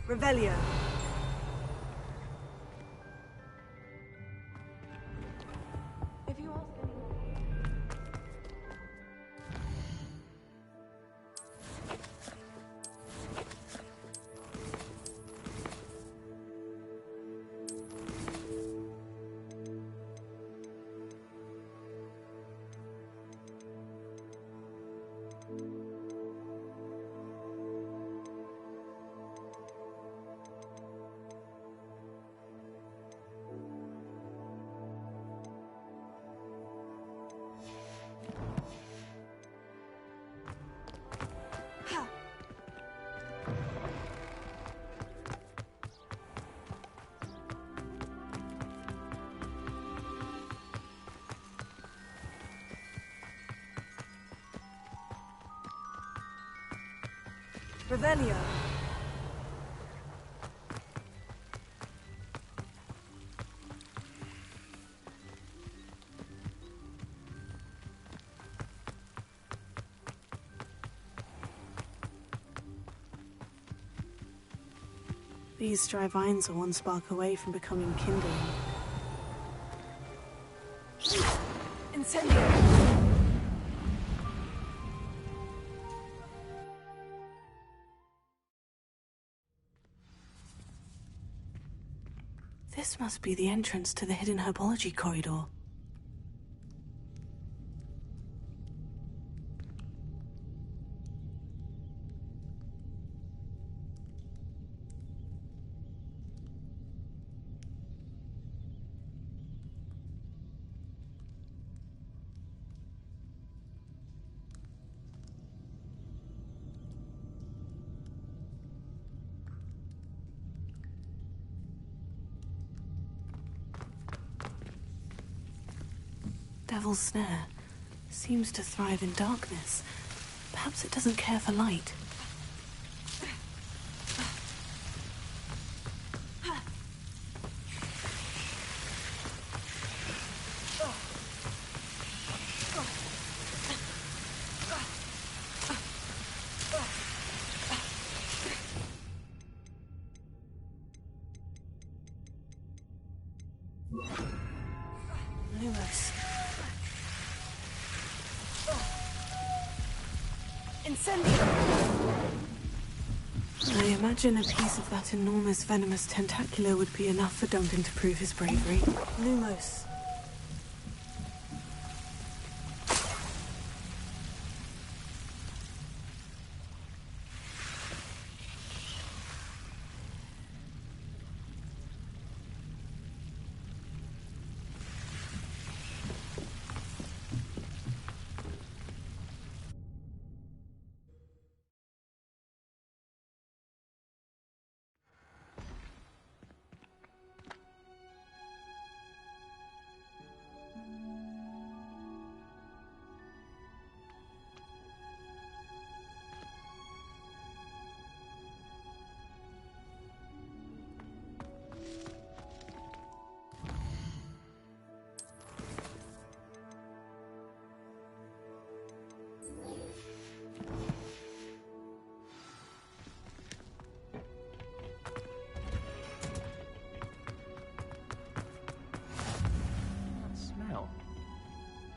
Revelio. Revelio. These dry vines are one spark away from becoming kindling. Incendio! This must be the entrance to the hidden herbology corridor. Devil's Snare seems to thrive in darkness. Perhaps it doesn't care for light. Lumos. I imagine a piece of that enormous venomous tentacular would be enough for Duncan to prove his bravery. Lumos.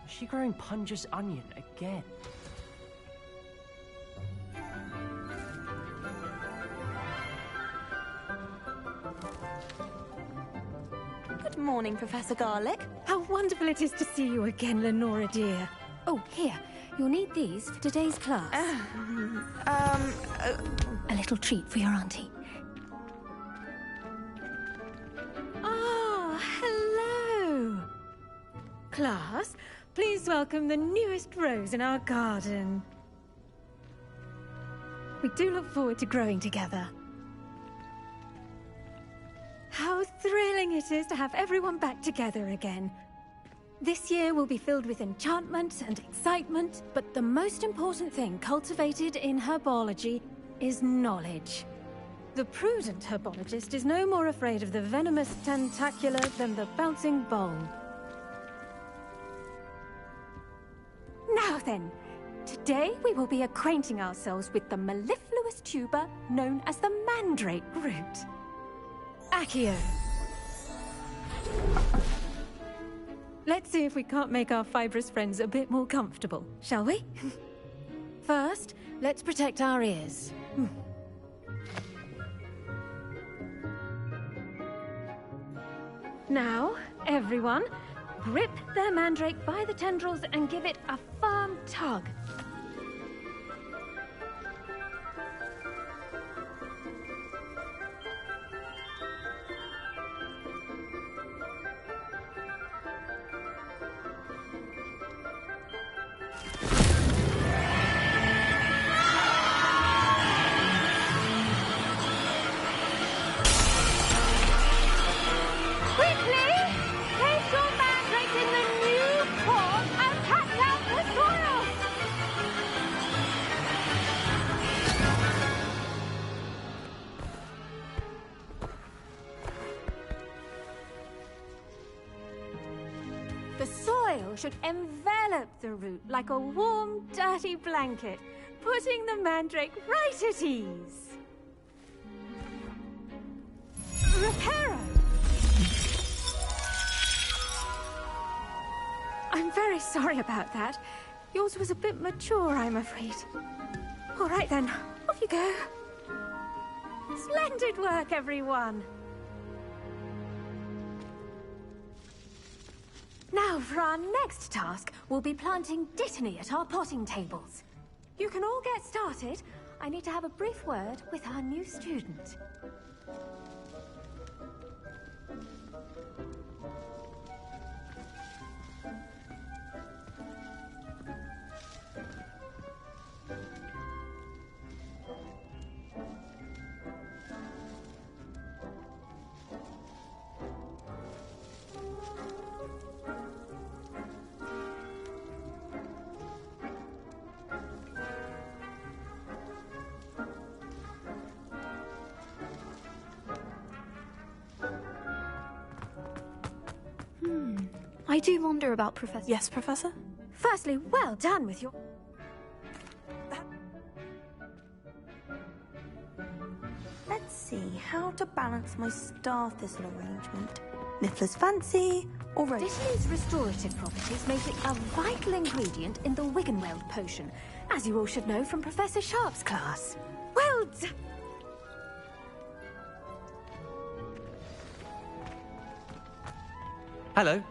Is she growing Punja's onion again? Good morning, Professor Garlick. How wonderful it is to see you again, Lenora dear. Oh, here. You'll need these for today's class. A little treat for your auntie. Ah, hello. Class, please welcome the newest rose in our garden. We do look forward to growing together. How thrilling it is to have everyone back together again. This year will be filled with enchantment and excitement, but the most important thing cultivated in herbology is knowledge. The prudent herbologist is no more afraid of the venomous tentacular than the bouncing bowl. Now then, today we will be acquainting ourselves with the mellifluous tuber known as the mandrake root. Accio. Let's see if we can't make our fibrous friends a bit more comfortable, shall we? First, let's protect our ears. Now, everyone, grip their mandrake by the tendrils and give it a firm tug. should envelop the root like a warm, dirty blanket, putting the mandrake right at ease. Reparo! I'm very sorry about that. Yours was a bit mature, I'm afraid. All right then, off you go. Splendid work, everyone. Now, for our next task, we'll be planting dittany at our potting tables. You can all get started. I need to have a brief word with our new student. I do wonder about Professor... Yes, Professor? Firstly, well done with your... Let's see how to balance my star thistle arrangement. Niffler's fancy, or rose. Dittany's restorative properties make it a vital ingredient in the Wiggenweld potion, as you all should know from Professor Sharp's class. Well done! Hello.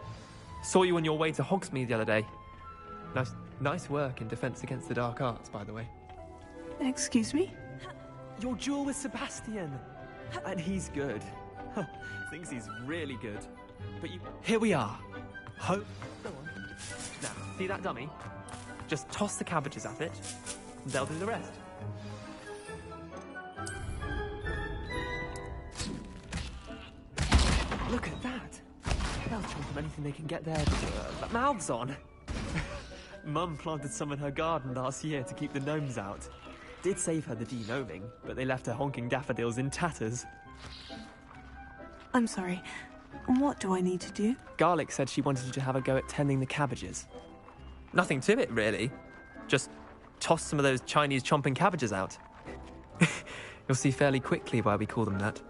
Saw you on your way to Hogsmeade the other day. Nice work in Defense Against the Dark Arts, by the way. Excuse me? Your duel with Sebastian. And he's good. Thinks he's really good. But here we are. Go on. Now, see that dummy? Just toss the cabbages at it, and they'll do the rest. Look at that. They'll jump on anything they can get their mouths on. Mum planted some in her garden last year to keep the gnomes out. Did save her the de-gnoming, but they left her honking daffodils in tatters. I'm sorry. What do I need to do? Garlic said she wanted you to have a go at tending the cabbages. Nothing to it, really. Just toss some of those Chinese chomping cabbages out. You'll see fairly quickly why we call them that.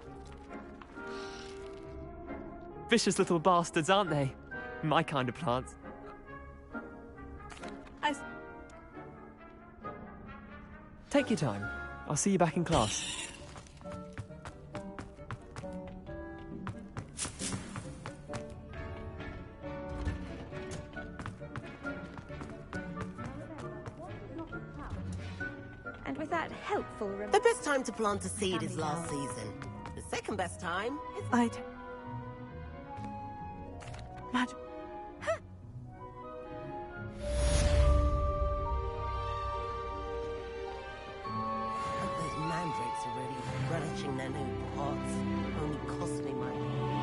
Vicious little bastards, aren't they? My kind of plants. Take your time. I'll see you back in class. And with that helpful... The best time to plant a seed is last season. The second best time is... Magic. Those mandrakes are really relishing their new pots, only cost me money.